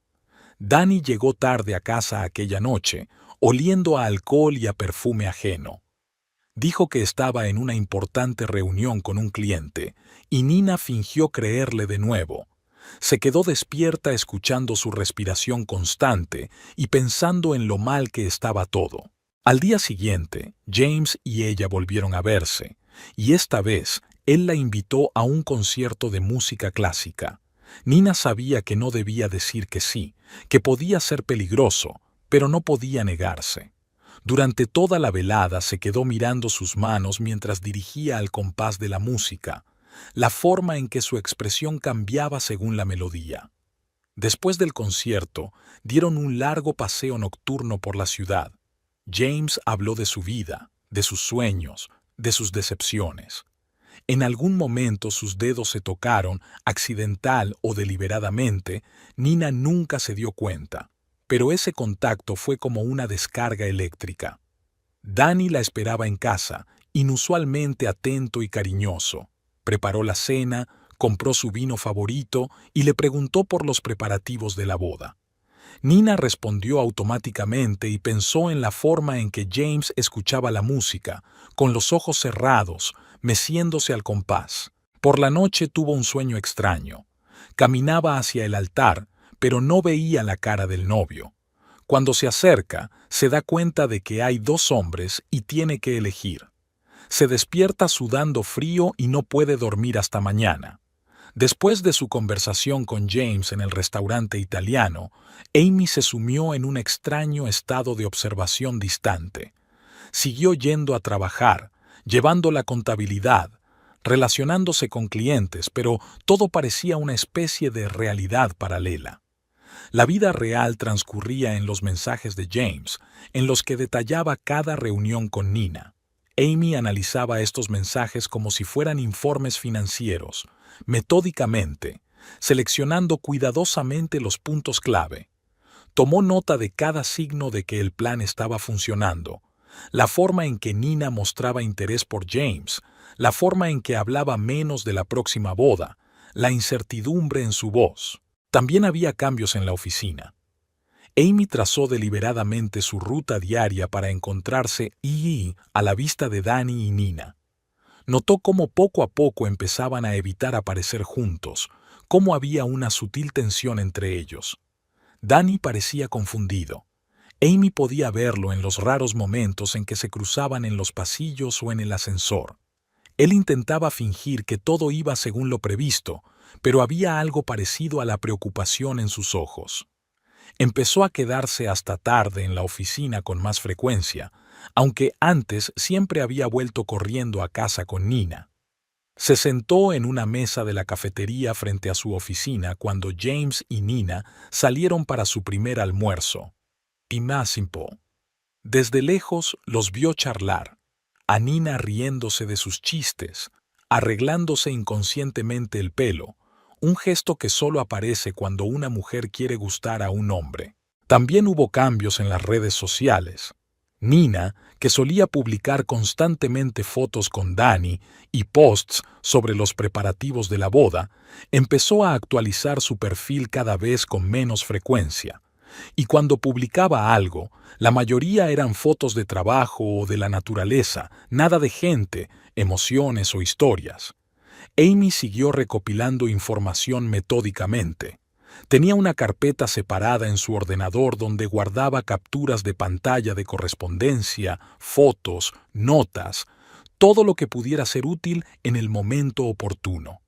[SPEAKER 1] Danny llegó tarde a casa aquella noche, oliendo a alcohol y a perfume ajeno. Dijo que estaba en una importante reunión con un cliente, y Nina fingió creerle de nuevo. Se quedó despierta escuchando su respiración constante y pensando en lo mal que estaba todo. Al día siguiente, James y ella volvieron a verse, y esta vez él la invitó a un concierto de música clásica. Nina sabía que no debía decir que sí, que podía ser peligroso, pero no podía negarse. Durante toda la velada se quedó mirando sus manos mientras dirigía al compás de la música, la forma en que su expresión cambiaba según la melodía. Después del concierto, dieron un largo paseo nocturno por la ciudad. James habló de su vida, de sus sueños, de sus decepciones. En algún momento sus dedos se tocaron, accidental o deliberadamente. Nina nunca se dio cuenta, pero ese contacto fue como una descarga eléctrica. Danny la esperaba en casa, inusualmente atento y cariñoso. Preparó la cena, compró su vino favorito y le preguntó por los preparativos de la boda. Nina respondió automáticamente y pensó en la forma en que James escuchaba la música, con los ojos cerrados, meciéndose al compás. Por la noche tuvo un sueño extraño. Caminaba hacia el altar, pero no veía la cara del novio. Cuando se acerca, se da cuenta de que hay dos hombres y tiene que elegir. Se despierta sudando frío y no puede dormir hasta mañana. Después de su conversación con James en el restaurante italiano, Amy se sumió en un extraño estado de observación distante. Siguió yendo a trabajar, llevando la contabilidad, relacionándose con clientes, pero todo parecía una especie de realidad paralela. La vida real transcurría en los mensajes de James, en los que detallaba cada reunión con Nina. Amy analizaba estos mensajes como si fueran informes financieros, metódicamente, seleccionando cuidadosamente los puntos clave. Tomó nota de cada signo de que el plan estaba funcionando, la forma en que Nina mostraba interés por James, la forma en que hablaba menos de la próxima boda, la incertidumbre en su voz. También había cambios en la oficina. Amy trazó deliberadamente su ruta diaria para encontrarse a la vista de Danny y Nina. Notó cómo poco a poco empezaban a evitar aparecer juntos, cómo había una sutil tensión entre ellos. Danny parecía confundido. Amy podía verlo en los raros momentos en que se cruzaban en los pasillos o en el ascensor. Él intentaba fingir que todo iba según lo previsto, pero había algo parecido a la preocupación en sus ojos. Empezó a quedarse hasta tarde en la oficina con más frecuencia, aunque antes siempre había vuelto corriendo a casa con Nina. Se sentó en una mesa de la cafetería frente a su oficina cuando James y Nina salieron para su primer almuerzo. Y Máximo. Desde lejos los vio charlar, a Nina riéndose de sus chistes, arreglándose inconscientemente el pelo, un gesto que solo aparece cuando una mujer quiere gustar a un hombre. También hubo cambios en las redes sociales. Nina, que solía publicar constantemente fotos con Danny y posts sobre los preparativos de la boda, empezó a actualizar su perfil cada vez con menos frecuencia. Y cuando publicaba algo, la mayoría eran fotos de trabajo o de la naturaleza, nada de gente, emociones o historias. Amy siguió recopilando información metódicamente. Tenía una carpeta separada en su ordenador donde guardaba capturas de pantalla de correspondencia, fotos, notas, todo lo que pudiera ser útil en el momento oportuno.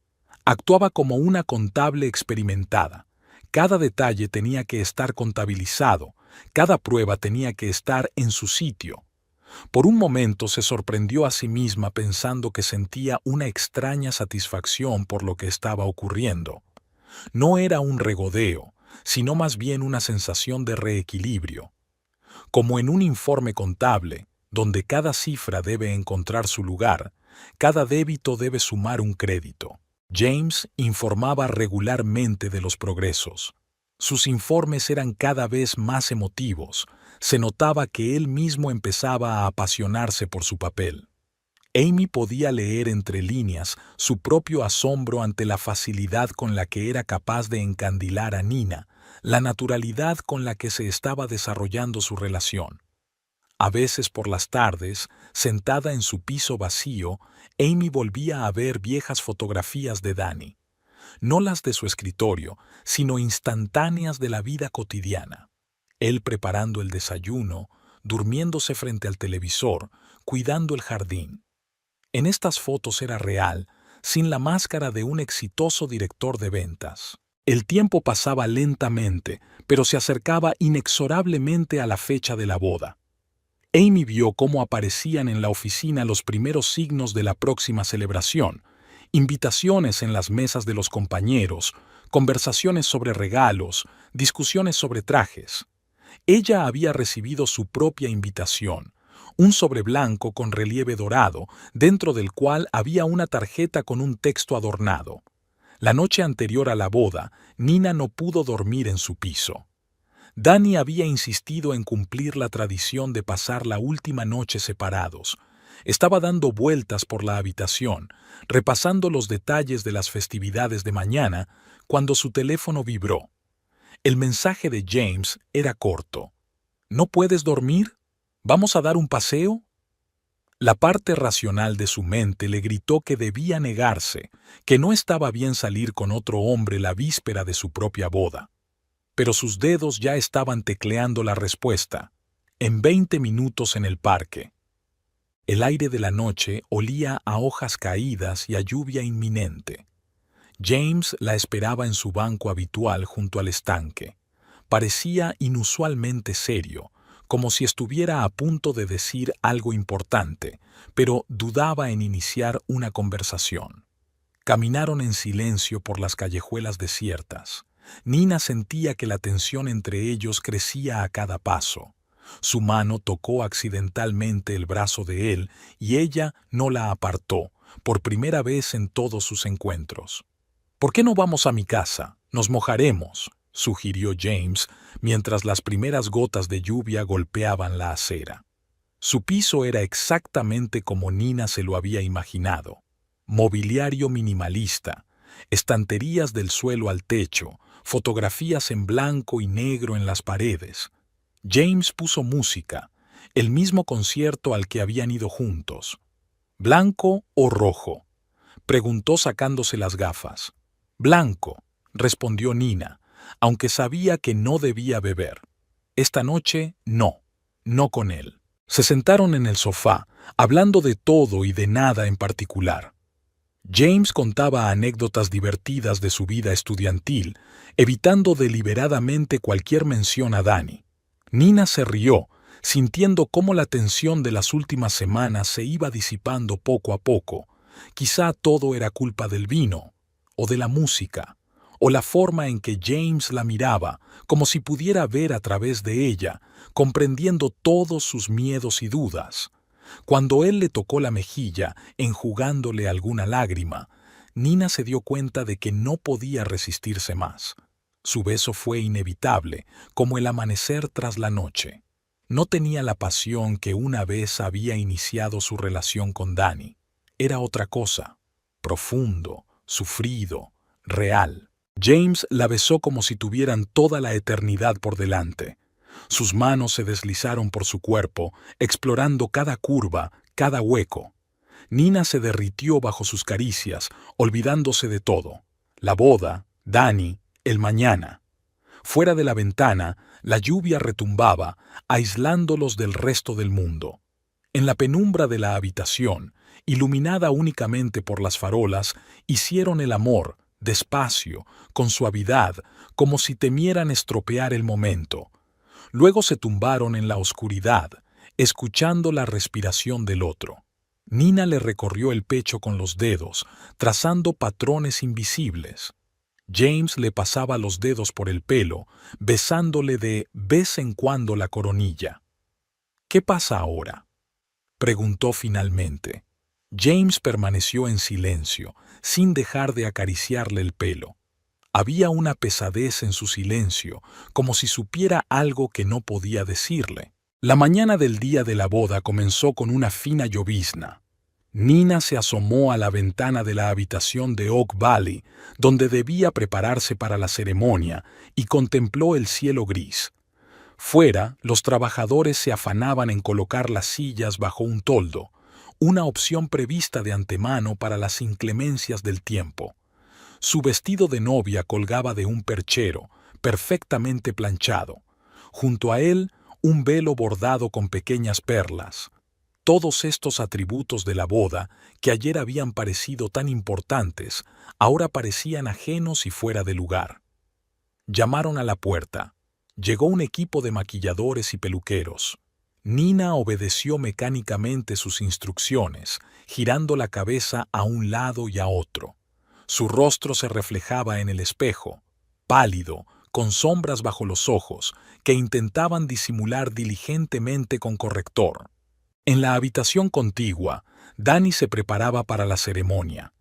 [SPEAKER 1] Actuaba como una contable experimentada. Cada detalle tenía que estar contabilizado, cada prueba tenía que estar en su sitio. Por un momento se sorprendió a sí misma pensando que sentía una extraña satisfacción por lo que estaba ocurriendo. No era un regodeo, sino más bien una sensación de reequilibrio. Como en un informe contable, donde cada cifra debe encontrar su lugar, cada débito debe sumar un crédito. James informaba regularmente de los progresos. Sus informes eran cada vez más emotivos. Se notaba que él mismo empezaba a apasionarse por su papel. Amy podía leer entre líneas su propio asombro ante la facilidad con la que era capaz de encandilar a Nina, la naturalidad con la que se estaba desarrollando su relación. A veces por las tardes, sentada en su piso vacío, Amy volvía a ver viejas fotografías de Danny. No las de su escritorio, sino instantáneas de la vida cotidiana. Él preparando el desayuno, durmiéndose frente al televisor, cuidando el jardín. En estas fotos era real, sin la máscara de un exitoso director de ventas. El tiempo pasaba lentamente, pero se acercaba inexorablemente a la fecha de la boda. Amy vio cómo aparecían en la oficina los primeros signos de la próxima celebración, invitaciones en las mesas de los compañeros, conversaciones sobre regalos, discusiones sobre trajes. Ella había recibido su propia invitación, un sobre blanco con relieve dorado, dentro del cual había una tarjeta con un texto adornado. La noche anterior a la boda, Nina no pudo dormir en su piso. Danny había insistido en cumplir la tradición de pasar la última noche separados. Estaba dando vueltas por la habitación, repasando los detalles de las festividades de mañana, cuando su teléfono vibró. El mensaje de James era corto. ¿No puedes dormir? ¿Vamos a dar un paseo? La parte racional de su mente le gritó que debía negarse, que no estaba bien salir con otro hombre la víspera de su propia boda. Pero sus dedos ya estaban tecleando la respuesta. En 20 minutos en el parque. El aire de la noche olía a hojas caídas y a lluvia inminente. James la esperaba en su banco habitual junto al estanque. Parecía inusualmente serio, como si estuviera a punto de decir algo importante, pero dudaba en iniciar una conversación. Caminaron en silencio por las callejuelas desiertas. Nina sentía que la tensión entre ellos crecía a cada paso. Su mano tocó accidentalmente el brazo de él y ella no la apartó, por primera vez en todos sus encuentros. «¿Por qué no vamos a mi casa? Nos mojaremos», sugirió James, mientras las primeras gotas de lluvia golpeaban la acera. Su piso era exactamente como Nina se lo había imaginado. Mobiliario minimalista, estanterías del suelo al techo, fotografías en blanco y negro en las paredes. James puso música, el mismo concierto al que habían ido juntos. ¿Blanco o rojo?, preguntó sacándose las gafas. Blanco, respondió Nina, aunque sabía que no debía beber. Esta noche, no con él. Se sentaron en el sofá, hablando de todo y de nada en particular. James contaba anécdotas divertidas de su vida estudiantil, evitando deliberadamente cualquier mención a Danny. Nina se rió, sintiendo cómo la tensión de las últimas semanas se iba disipando poco a poco. Quizá todo era culpa del vino, o de la música, o la forma en que James la miraba, como si pudiera ver a través de ella, comprendiendo todos sus miedos y dudas. Cuando él le tocó la mejilla, enjugándole alguna lágrima, Nina se dio cuenta de que no podía resistirse más. Su beso fue inevitable, como el amanecer tras la noche. No tenía la pasión que una vez había iniciado su relación con Danny. Era otra cosa, profundo, sufrido, real. James la besó como si tuvieran toda la eternidad por delante. Sus manos se deslizaron por su cuerpo, explorando cada curva, cada hueco. Nina se derritió bajo sus caricias, olvidándose de todo. La boda, Danny, el mañana. Fuera de la ventana, la lluvia retumbaba, aislándolos del resto del mundo. En la penumbra de la habitación, iluminada únicamente por las farolas, hicieron el amor, despacio, con suavidad, como si temieran estropear el momento. Luego se tumbaron en la oscuridad, escuchando la respiración del otro. Nina le recorrió el pecho con los dedos, trazando patrones invisibles. James le pasaba los dedos por el pelo, besándole de vez en cuando la coronilla. ¿Qué pasa ahora?, preguntó finalmente. James permaneció en silencio, sin dejar de acariciarle el pelo. Había una pesadez en su silencio, como si supiera algo que no podía decirle. La mañana del día de la boda comenzó con una fina llovizna. Nina se asomó a la ventana de la habitación de Oak Valley, donde debía prepararse para la ceremonia, y contempló el cielo gris. Fuera, los trabajadores se afanaban en colocar las sillas bajo un toldo, una opción prevista de antemano para las inclemencias del tiempo. Su vestido de novia colgaba de un perchero, perfectamente planchado. Junto a él, un velo bordado con pequeñas perlas. Todos estos atributos de la boda, que ayer habían parecido tan importantes, ahora parecían ajenos y fuera de lugar. Llamaron a la puerta. Llegó un equipo de maquilladores y peluqueros. Nina obedeció mecánicamente sus instrucciones, girando la cabeza a un lado y a otro. Su rostro se reflejaba en el espejo, pálido, con sombras bajo los ojos, que intentaban disimular diligentemente con corrector. En la habitación contigua, Danny se preparaba para la ceremonia.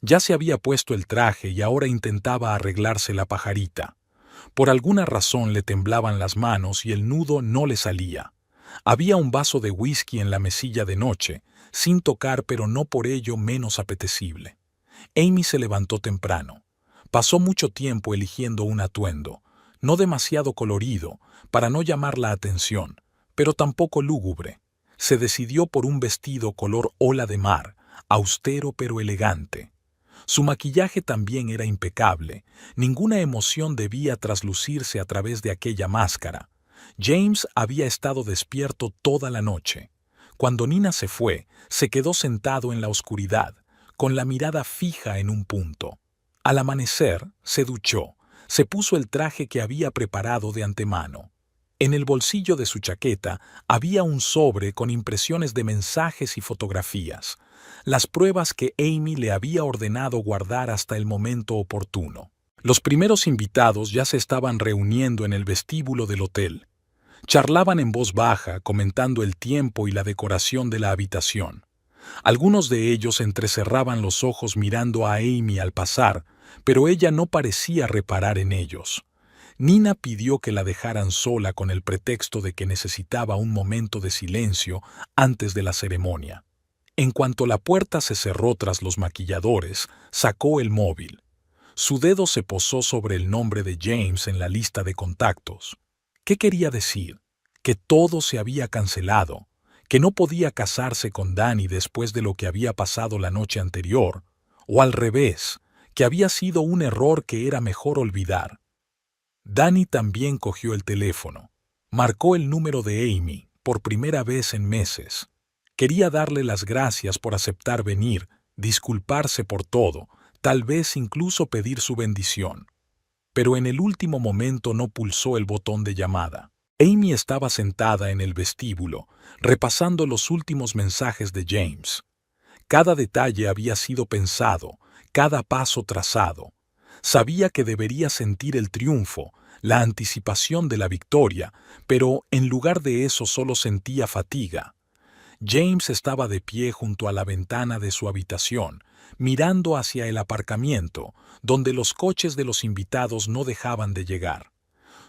[SPEAKER 1] Ya se había puesto el traje y ahora intentaba arreglarse la pajarita. Por alguna razón le temblaban las manos y el nudo no le salía. Había un vaso de whisky en la mesilla de noche, sin tocar pero no por ello menos apetecible. Amy se levantó temprano. Pasó mucho tiempo eligiendo un atuendo, no demasiado colorido, para no llamar la atención, pero tampoco lúgubre. Se decidió por un vestido color ola de mar, austero pero elegante. Su maquillaje también era impecable, ninguna emoción debía traslucirse a través de aquella máscara. James había estado despierto toda la noche. Cuando Nina se fue, se quedó sentado en la oscuridad, con la mirada fija en un punto. Al amanecer, se duchó, se puso el traje que había preparado de antemano. En el bolsillo de su chaqueta había un sobre con impresiones de mensajes y fotografías, las pruebas que Amy le había ordenado guardar hasta el momento oportuno. Los primeros invitados ya se estaban reuniendo en el vestíbulo del hotel. Charlaban en voz baja, comentando el tiempo y la decoración de la habitación. Algunos de ellos entrecerraban los ojos mirando a Amy al pasar, pero ella no parecía reparar en ellos. Nina pidió que la dejaran sola con el pretexto de que necesitaba un momento de silencio antes de la ceremonia. En cuanto la puerta se cerró tras los maquilladores, sacó el móvil. Su dedo se posó sobre el nombre de James en la lista de contactos. ¿Qué quería decir? Que todo se había cancelado, que no podía casarse con Danny después de lo que había pasado la noche anterior, o al revés, que había sido un error que era mejor olvidar. Danny también cogió el teléfono. Marcó el número de Amy, por primera vez en meses. Quería darle las gracias por aceptar venir, disculparse por todo, tal vez incluso pedir su bendición. Pero en el último momento no pulsó el botón de llamada. Amy estaba sentada en el vestíbulo, repasando los últimos mensajes de James. Cada detalle había sido pensado, cada paso trazado. Sabía que debería sentir el triunfo, la anticipación de la victoria, pero en lugar de eso solo sentía fatiga. James estaba de pie junto a la ventana de su habitación, mirando hacia el aparcamiento, donde los coches de los invitados no dejaban de llegar.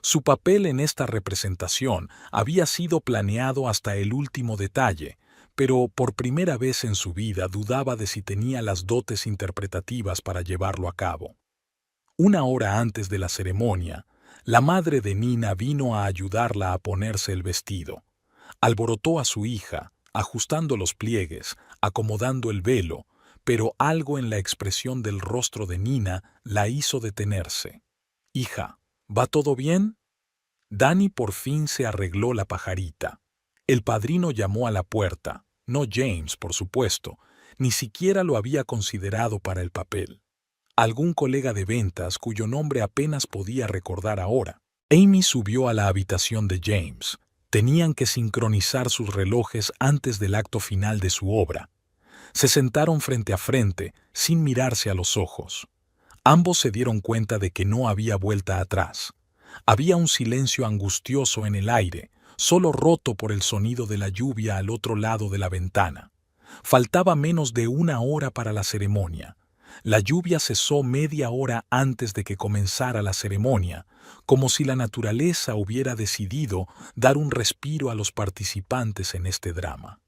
[SPEAKER 1] Su papel en esta representación había sido planeado hasta el último detalle, pero por primera vez en su vida dudaba de si tenía las dotes interpretativas para llevarlo a cabo. Una hora antes de la ceremonia, la madre de Nina vino a ayudarla a ponerse el vestido. Alborotó a su hija, ajustando los pliegues, acomodando el velo, pero algo en la expresión del rostro de Nina la hizo detenerse. «Hija, ¿va todo bien?» Danny por fin se arregló la pajarita. El padrino llamó a la puerta, no James, por supuesto, ni siquiera lo había considerado para el papel. Algún colega de ventas cuyo nombre apenas podía recordar ahora. Amy subió a la habitación de James. Tenían que sincronizar sus relojes antes del acto final de su obra. Se sentaron frente a frente, sin mirarse a los ojos. Ambos se dieron cuenta de que no había vuelta atrás. Había un silencio angustioso en el aire, solo roto por el sonido de la lluvia al otro lado de la ventana. Faltaba menos de una hora para la ceremonia. La lluvia cesó media hora antes de que comenzara la ceremonia, como si la naturaleza hubiera decidido dar un respiro a los participantes en este drama.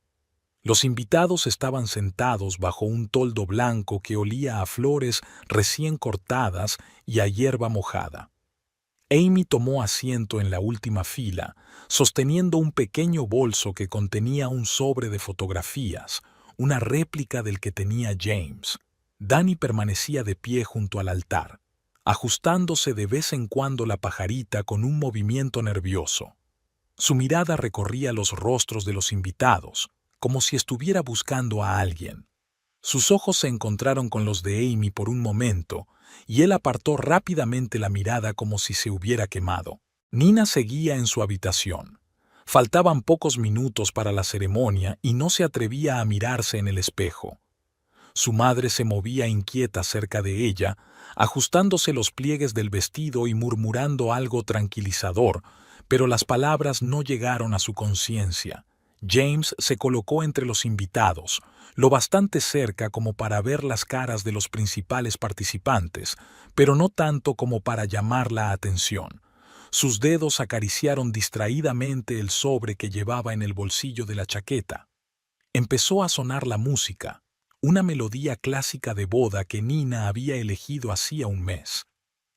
[SPEAKER 1] Los invitados estaban sentados bajo un toldo blanco que olía a flores recién cortadas y a hierba mojada. Amy tomó asiento en la última fila, sosteniendo un pequeño bolso que contenía un sobre de fotografías, una réplica del que tenía James. Danny permanecía de pie junto al altar, ajustándose de vez en cuando la pajarita con un movimiento nervioso. Su mirada recorría los rostros de los invitados, como si estuviera buscando a alguien. Sus ojos se encontraron con los de Amy por un momento, y él apartó rápidamente la mirada como si se hubiera quemado. Nina seguía en su habitación. Faltaban pocos minutos para la ceremonia y no se atrevía a mirarse en el espejo. Su madre se movía inquieta cerca de ella, ajustándose los pliegues del vestido y murmurando algo tranquilizador, pero las palabras no llegaron a su conciencia. James se colocó entre los invitados, lo bastante cerca como para ver las caras de los principales participantes, pero no tanto como para llamar la atención. Sus dedos acariciaron distraídamente el sobre que llevaba en el bolsillo de la chaqueta. Empezó a sonar la música, una melodía clásica de boda que Nina había elegido hacía un mes.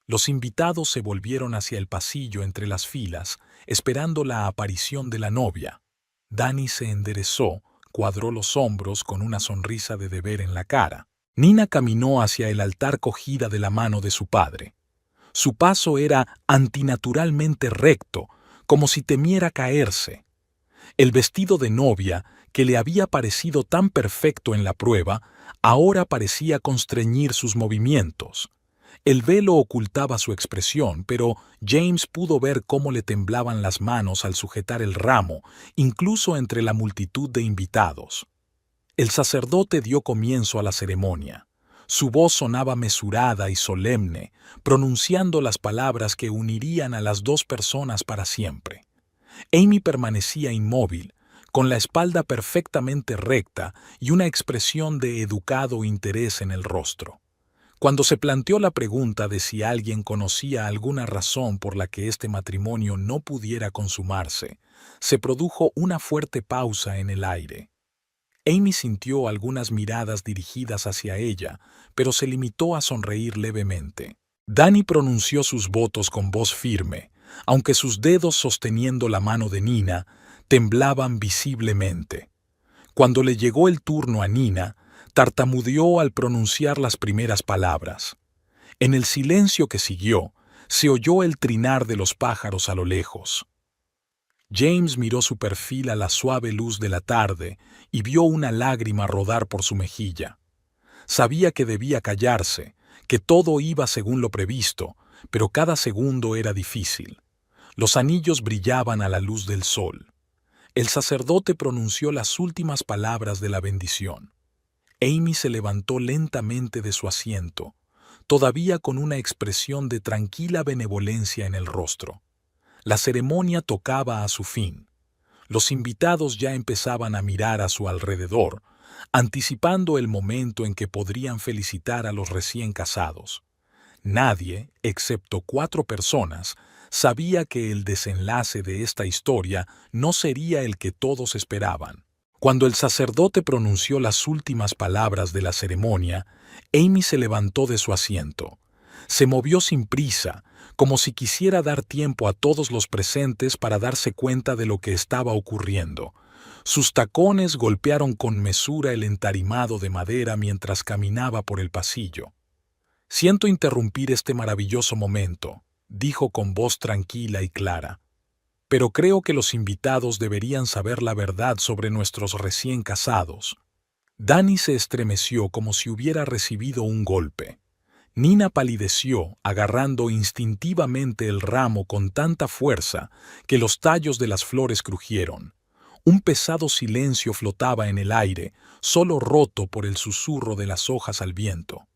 [SPEAKER 1] Los invitados se volvieron hacia el pasillo entre las filas, esperando la aparición de la novia. Danny se enderezó, cuadró los hombros con una sonrisa de deber en la cara. Nina caminó hacia el altar cogida de la mano de su padre. Su paso era antinaturalmente recto, como si temiera caerse. El vestido de novia, que le había parecido tan perfecto en la prueba, ahora parecía constreñir sus movimientos. El velo ocultaba su expresión, pero James pudo ver cómo le temblaban las manos al sujetar el ramo, incluso entre la multitud de invitados. El sacerdote dio comienzo a la ceremonia. Su voz sonaba mesurada y solemne, pronunciando las palabras que unirían a las dos personas para siempre. Amy permanecía inmóvil, con la espalda perfectamente recta y una expresión de educado interés en el rostro. Cuando se planteó la pregunta de si alguien conocía alguna razón por la que este matrimonio no pudiera consumarse, se produjo una fuerte pausa en el aire. Amy sintió algunas miradas dirigidas hacia ella, pero se limitó a sonreír levemente. Danny pronunció sus votos con voz firme, aunque sus dedos sosteniendo la mano de Nina temblaban visiblemente. Cuando le llegó el turno a Nina, tartamudeó al pronunciar las primeras palabras. En el silencio que siguió, se oyó el trinar de los pájaros a lo lejos. James miró su perfil a la suave luz de la tarde y vio una lágrima rodar por su mejilla. Sabía que debía callarse, que todo iba según lo previsto, pero cada segundo era difícil. Los anillos brillaban a la luz del sol. El sacerdote pronunció las últimas palabras de la bendición. Amy se levantó lentamente de su asiento, todavía con una expresión de tranquila benevolencia en el rostro. La ceremonia tocaba a su fin. Los invitados ya empezaban a mirar a su alrededor, anticipando el momento en que podrían felicitar a los recién casados. Nadie, excepto 4 personas, sabía que el desenlace de esta historia no sería el que todos esperaban. Cuando el sacerdote pronunció las últimas palabras de la ceremonia, Amy se levantó de su asiento. Se movió sin prisa, como si quisiera dar tiempo a todos los presentes para darse cuenta de lo que estaba ocurriendo. Sus tacones golpearon con mesura el entarimado de madera mientras caminaba por el pasillo. «Siento interrumpir este maravilloso momento», dijo con voz tranquila y clara. «Pero creo que los invitados deberían saber la verdad sobre nuestros recién casados». Danny se estremeció como si hubiera recibido un golpe. Nina palideció, agarrando instintivamente el ramo con tanta fuerza que los tallos de las flores crujieron. Un pesado silencio flotaba en el aire, solo roto por el susurro de las hojas al viento.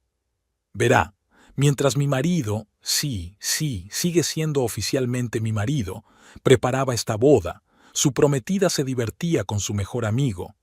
[SPEAKER 1] «Verá, mientras mi marido, sí, sigue siendo oficialmente mi marido, preparaba esta boda, su prometida se divertía con su mejor amigo».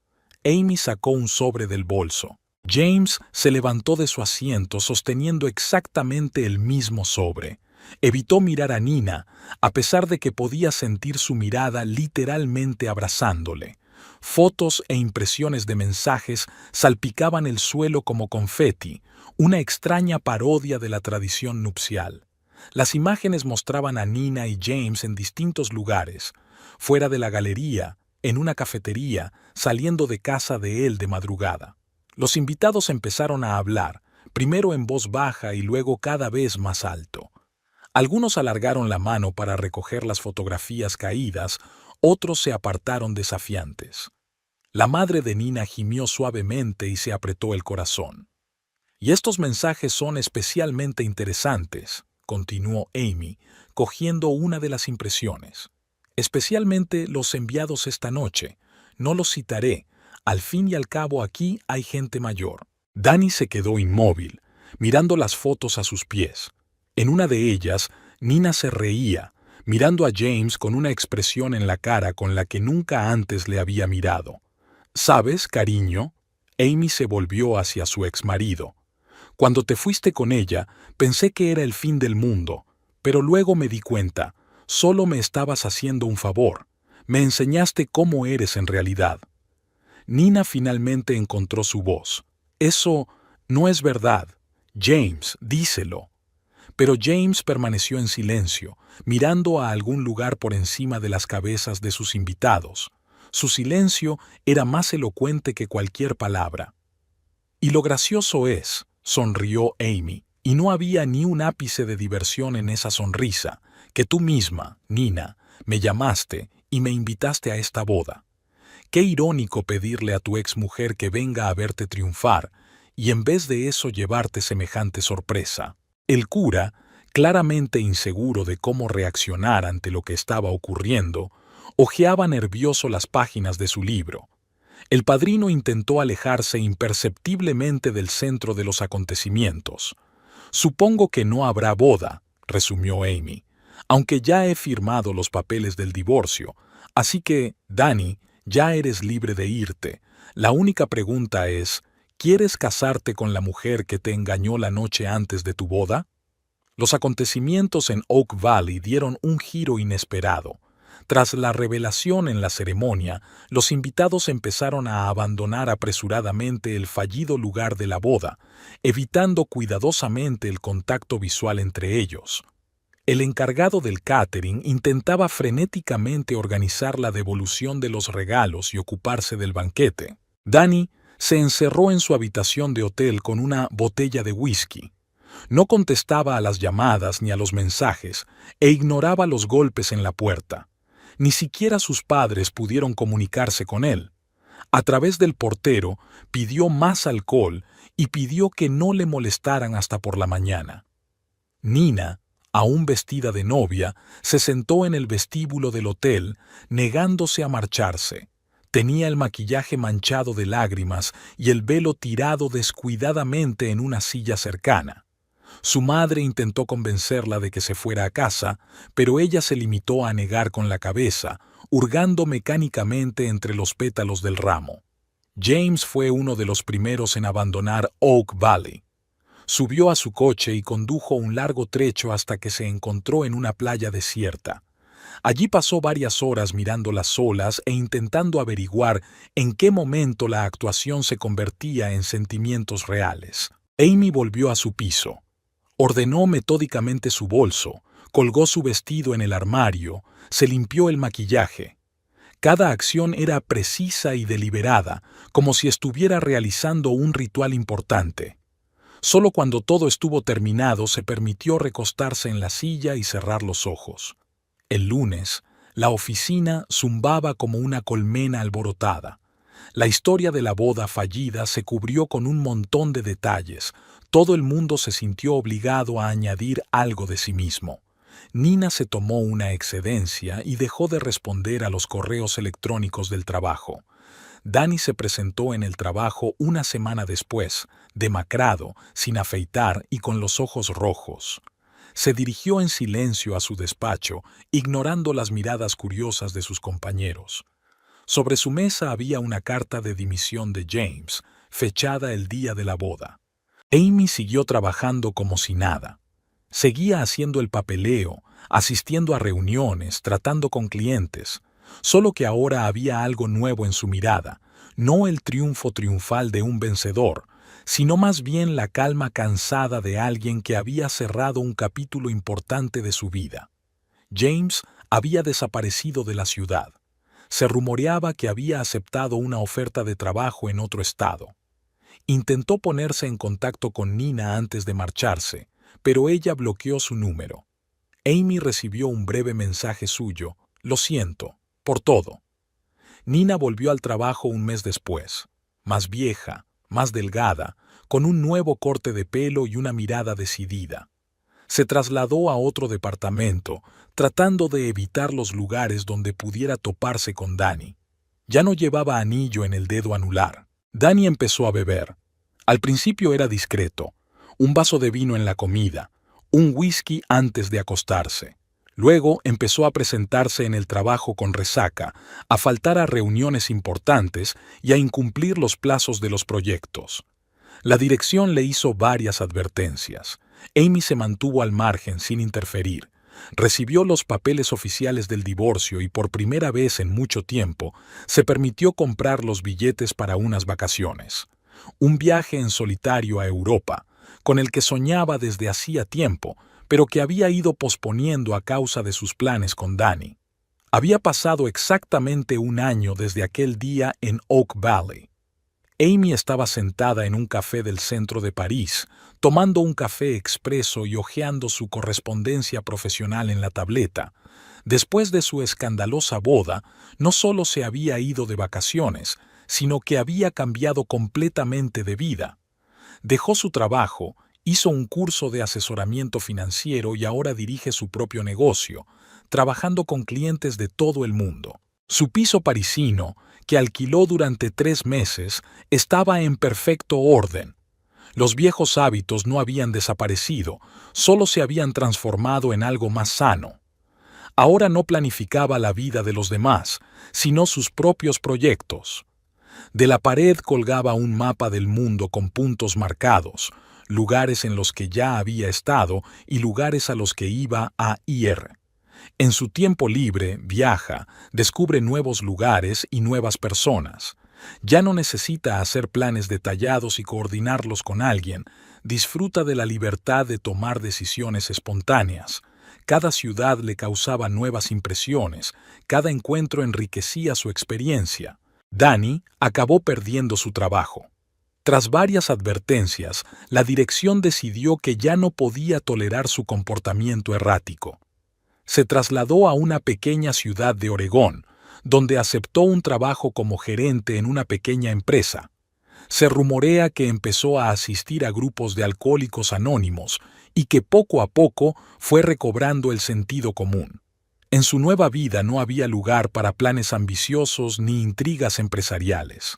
[SPEAKER 1] Amy sacó un sobre del bolso. James se levantó de su asiento sosteniendo exactamente el mismo sobre. Evitó mirar a Nina, a pesar de que podía sentir su mirada literalmente abrazándole. Fotos e impresiones de mensajes salpicaban el suelo como confeti, una extraña parodia de la tradición nupcial. Las imágenes mostraban a Nina y James en distintos lugares, fuera de la galería, en una cafetería, saliendo de casa de él de madrugada. Los invitados empezaron a hablar, primero en voz baja y luego cada vez más alto. Algunos alargaron la mano para recoger las fotografías caídas, otros se apartaron desafiantes. La madre de Nina gimió suavemente y se apretó el corazón. «Y estos mensajes son especialmente interesantes», continuó Amy, cogiendo una de las impresiones. «Especialmente los enviados esta noche. No los citaré. Al fin y al cabo aquí hay gente mayor». Danny se quedó inmóvil, mirando las fotos a sus pies. En una de ellas, Nina se reía, mirando a James con una expresión en la cara con la que nunca antes le había mirado. «¿Sabes, cariño?» Amy se volvió hacia su exmarido. «Cuando te fuiste con ella, pensé que era el fin del mundo, pero luego me di cuenta, solo me estabas haciendo un favor. Me enseñaste cómo eres en realidad». Nina finalmente encontró su voz. «Eso no es verdad. James, díselo». Pero James permaneció en silencio, mirando a algún lugar por encima de las cabezas de sus invitados. Su silencio era más elocuente que cualquier palabra. «Y lo gracioso es», sonrió Amy, y no había ni un ápice de diversión en esa sonrisa, «que tú misma, Nina, me llamaste y me invitaste a esta boda. Qué irónico pedirle a tu exmujer que venga a verte triunfar y en vez de eso llevarte semejante sorpresa». El cura, claramente inseguro de cómo reaccionar ante lo que estaba ocurriendo, hojeaba nervioso las páginas de su libro. El padrino intentó alejarse imperceptiblemente del centro de los acontecimientos. «Supongo que no habrá boda», resumió Amy, «aunque ya he firmado los papeles del divorcio, así que, Danny, ya eres libre de irte. La única pregunta es, ¿Quieres casarte con la mujer que te engañó la noche antes de tu boda? Los acontecimientos en Oak Valley dieron un giro inesperado. Tras la revelación en la ceremonia, los invitados empezaron a abandonar apresuradamente el fallido lugar de la boda, evitando cuidadosamente el contacto visual entre ellos. El encargado del catering intentaba frenéticamente organizar la devolución de los regalos y ocuparse del banquete. Danny se encerró en su habitación de hotel con una botella de whisky. No contestaba a las llamadas ni a los mensajes e ignoraba los golpes en la puerta. Ni siquiera sus padres pudieron comunicarse con él. A través del portero pidió más alcohol y pidió que no le molestaran hasta por la mañana. Nina, aún vestida de novia, se sentó en el vestíbulo del hotel, negándose a marcharse. Tenía el maquillaje manchado de lágrimas y el velo tirado descuidadamente en una silla cercana. Su madre intentó convencerla de que se fuera a casa, pero ella se limitó a negar con la cabeza, hurgando mecánicamente entre los pétalos del ramo. James fue uno de los primeros en abandonar Oak Valley. Subió a su coche y condujo un largo trecho hasta que se encontró en una playa desierta. Allí pasó varias horas mirando las olas e intentando averiguar en qué momento la actuación se convertía en sentimientos reales. Amy volvió a su piso. Ordenó metódicamente su bolso, colgó su vestido en el armario, se limpió el maquillaje. Cada acción era precisa y deliberada, como si estuviera realizando un ritual importante. Solo cuando todo estuvo terminado se permitió recostarse en la silla y cerrar los ojos. El lunes, la oficina zumbaba como una colmena alborotada. La historia de la boda fallida se cubrió con un montón de detalles. Todo el mundo se sintió obligado a añadir algo de sí mismo. Nina se tomó una excedencia y dejó de responder a los correos electrónicos del trabajo. Danny se presentó en el trabajo una semana después, demacrado, sin afeitar y con los ojos rojos. Se dirigió en silencio a su despacho, ignorando las miradas curiosas de sus compañeros. Sobre su mesa había una carta de dimisión de James, fechada el día de la boda. Amy siguió trabajando como si nada. Seguía haciendo el papeleo, asistiendo a reuniones, tratando con clientes. Solo que ahora había algo nuevo en su mirada, no el triunfo triunfal de un vencedor, sino más bien la calma cansada de alguien que había cerrado un capítulo importante de su vida. James había desaparecido de la ciudad. Se rumoreaba que había aceptado una oferta de trabajo en otro estado. Intentó ponerse en contacto con Nina antes de marcharse, pero ella bloqueó su número. Amy recibió un breve mensaje suyo: «Lo siento, por todo». Nina volvió al trabajo un mes después, más vieja, más delgada, con un nuevo corte de pelo y una mirada decidida. Se trasladó a otro departamento, tratando de evitar los lugares donde pudiera toparse con Danny. Ya no llevaba anillo en el dedo anular. Danny empezó a beber. Al principio era discreto: un vaso de vino en la comida, un whisky antes de acostarse. Luego empezó a presentarse en el trabajo con resaca, a faltar a reuniones importantes y a incumplir los plazos de los proyectos. La dirección le hizo varias advertencias. Amy se mantuvo al margen sin interferir. Recibió los papeles oficiales del divorcio y por primera vez en mucho tiempo se permitió comprar los billetes para unas vacaciones. Un viaje en solitario a Europa, con el que soñaba desde hacía tiempo, pero que había ido posponiendo a causa de sus planes con Danny. Había pasado exactamente un año desde aquel día en Oak Valley. Amy estaba sentada en un café del centro de París, tomando un café expreso y hojeando su correspondencia profesional en la tableta. Después de su escandalosa boda, no solo se había ido de vacaciones, sino que había cambiado completamente de vida. Dejó su trabajo, hizo un curso de asesoramiento financiero y ahora dirige su propio negocio, trabajando con clientes de todo el mundo. Su piso parisino, que alquiló durante 3 meses, estaba en perfecto orden. Los viejos hábitos no habían desaparecido, solo se habían transformado en algo más sano. Ahora no planificaba la vida de los demás, sino sus propios proyectos. De la pared colgaba un mapa del mundo con puntos marcados, lugares en los que ya había estado y lugares a los que iba a ir. En su tiempo libre, viaja, descubre nuevos lugares y nuevas personas. Ya no necesita hacer planes detallados y coordinarlos con alguien. Disfruta de la libertad de tomar decisiones espontáneas. Cada ciudad le causaba nuevas impresiones, cada encuentro enriquecía su experiencia. Danny acabó perdiendo su trabajo. Tras varias advertencias, la dirección decidió que ya no podía tolerar su comportamiento errático. Se trasladó a una pequeña ciudad de Oregón, donde aceptó un trabajo como gerente en una pequeña empresa. Se rumorea que empezó a asistir a grupos de alcohólicos anónimos y que poco a poco fue recobrando el sentido común. En su nueva vida no había lugar para planes ambiciosos ni intrigas empresariales.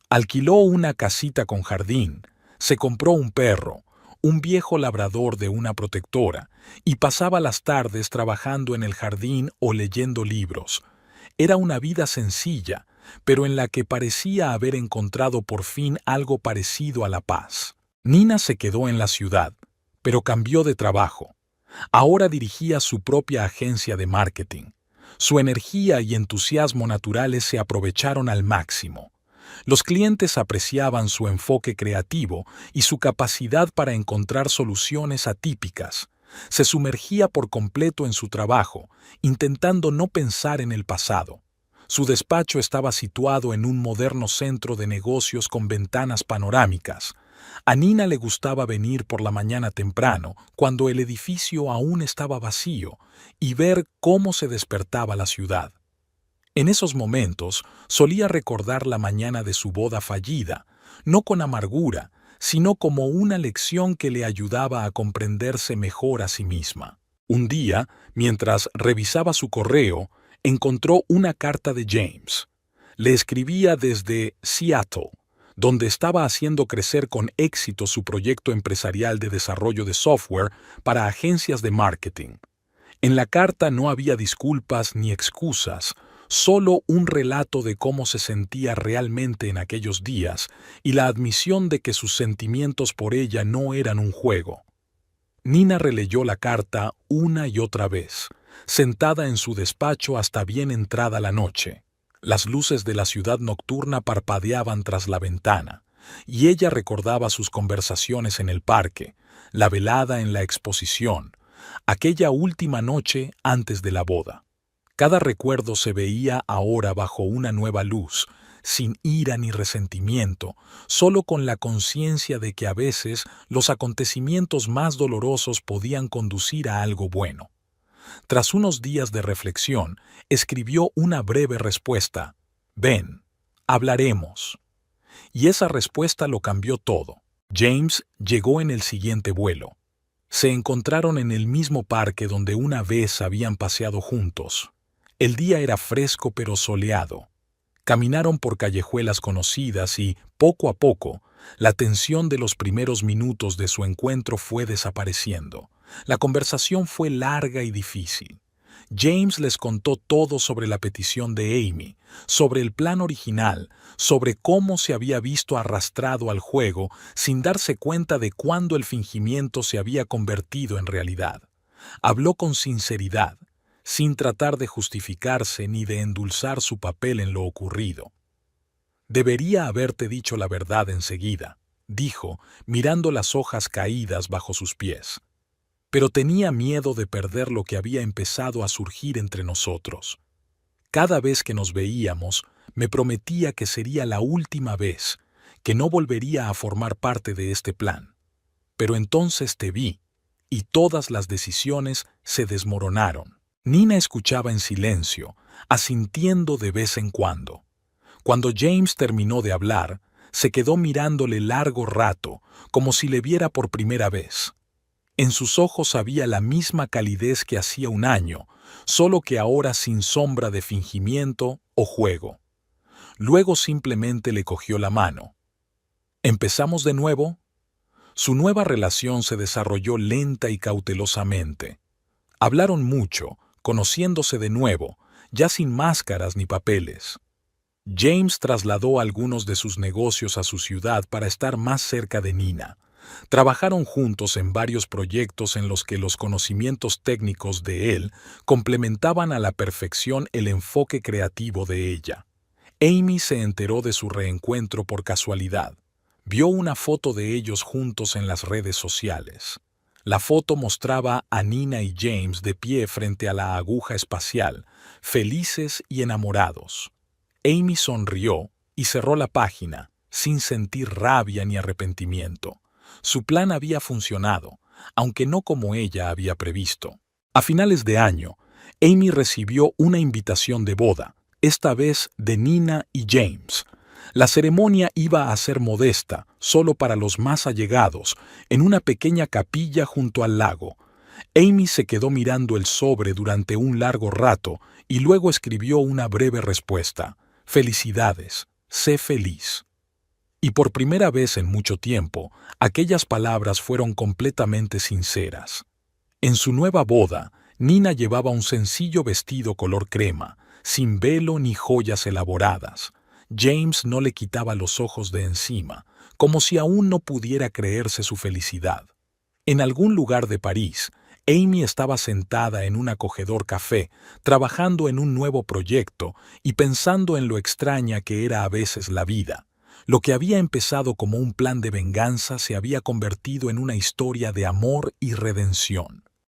[SPEAKER 1] Alquiló una casita con jardín, se compró un perro, un viejo labrador de una protectora, y pasaba las tardes trabajando en el jardín o leyendo libros. Era una vida sencilla, pero en la que parecía haber encontrado por fin algo parecido a la paz. Nina se quedó en la ciudad, pero cambió de trabajo. Ahora dirigía su propia agencia de marketing. Su energía y entusiasmo naturales se aprovecharon al máximo. Los clientes apreciaban su enfoque creativo y su capacidad para encontrar soluciones atípicas. Se sumergía por completo en su trabajo, intentando no pensar en el pasado. Su despacho estaba situado en un moderno centro de negocios con ventanas panorámicas. A Nina le gustaba venir por la mañana temprano, cuando el edificio aún estaba vacío, y ver cómo se despertaba la ciudad. En esos momentos solía recordar la mañana de su boda fallida, no con amargura, sino como una lección que le ayudaba a comprenderse mejor a sí misma. Un día, mientras revisaba su correo, encontró una carta de James. Le escribía desde Seattle, donde estaba haciendo crecer con éxito su proyecto empresarial de desarrollo de software para agencias de marketing. En la carta no había disculpas ni excusas, solo un relato de cómo se sentía realmente en aquellos días y la admisión de que sus sentimientos por ella no eran un juego. Nina releyó la carta una y otra vez, sentada en su despacho hasta bien entrada la noche. Las luces de la ciudad nocturna parpadeaban tras la ventana, y ella recordaba sus conversaciones en el parque, la velada en la exposición, aquella última noche antes de la boda. Cada recuerdo se veía ahora bajo una nueva luz, sin ira ni resentimiento, solo con la conciencia de que a veces los acontecimientos más dolorosos podían conducir a algo bueno. Tras unos días de reflexión, escribió una breve respuesta: «Ven, hablaremos». Y esa respuesta lo cambió todo. James llegó en el siguiente vuelo. Se encontraron en el mismo parque donde una vez habían paseado juntos. El día era fresco pero soleado. Caminaron por callejuelas conocidas y, poco a poco, la tensión de los primeros minutos de su encuentro fue desapareciendo. La conversación fue larga y difícil. James les contó todo sobre la petición de Amy, sobre el plan original, sobre cómo se había visto arrastrado al juego sin darse cuenta de cuándo el fingimiento se había convertido en realidad. Habló con sinceridad, sin tratar de justificarse ni de endulzar su papel en lo ocurrido. «Debería haberte dicho la verdad enseguida», dijo, mirando las hojas caídas bajo sus pies. «Pero tenía miedo de perder lo que había empezado a surgir entre nosotros. Cada vez que nos veíamos, me prometía que sería la última vez, que no volvería a formar parte de este plan. Pero entonces te vi, y todas las decisiones se desmoronaron». Nina escuchaba en silencio, asintiendo de vez en cuando. Cuando James terminó de hablar, se quedó mirándole largo rato, como si le viera por primera vez. En sus ojos había la misma calidez que hacía un año, solo que ahora sin sombra de fingimiento o juego. Luego simplemente le cogió la mano. «¿Empezamos de nuevo?» Su nueva relación se desarrolló lenta y cautelosamente. Hablaron mucho, conociéndose de nuevo, ya sin máscaras ni papeles. James trasladó algunos de sus negocios a su ciudad para estar más cerca de Nina. Trabajaron juntos en varios proyectos en los que los conocimientos técnicos de él complementaban a la perfección el enfoque creativo de ella. Amy se enteró de su reencuentro por casualidad. Vio una foto de ellos juntos en las redes sociales. La foto mostraba a Nina y James de pie frente a la aguja espacial, felices y enamorados. Amy sonrió y cerró la página, sin sentir rabia ni arrepentimiento. Su plan había funcionado, aunque no como ella había previsto. A finales de año, Amy recibió una invitación de boda, esta vez de Nina y James. La ceremonia iba a ser modesta, solo para los más allegados, en una pequeña capilla junto al lago. Amy se quedó mirando el sobre durante un largo rato y luego escribió una breve respuesta. «Felicidades, sé feliz». Y por primera vez en mucho tiempo, aquellas palabras fueron completamente sinceras. En su nueva boda, Nina llevaba un sencillo vestido color crema, sin velo ni joyas elaboradas. James no le quitaba los ojos de encima, como si aún no pudiera creerse su felicidad. En algún lugar de París, Amy estaba sentada en un acogedor café, trabajando en un nuevo proyecto y pensando en lo extraña que era a veces la vida. Lo que había empezado como un plan de venganza se había convertido en una historia de amor y redención.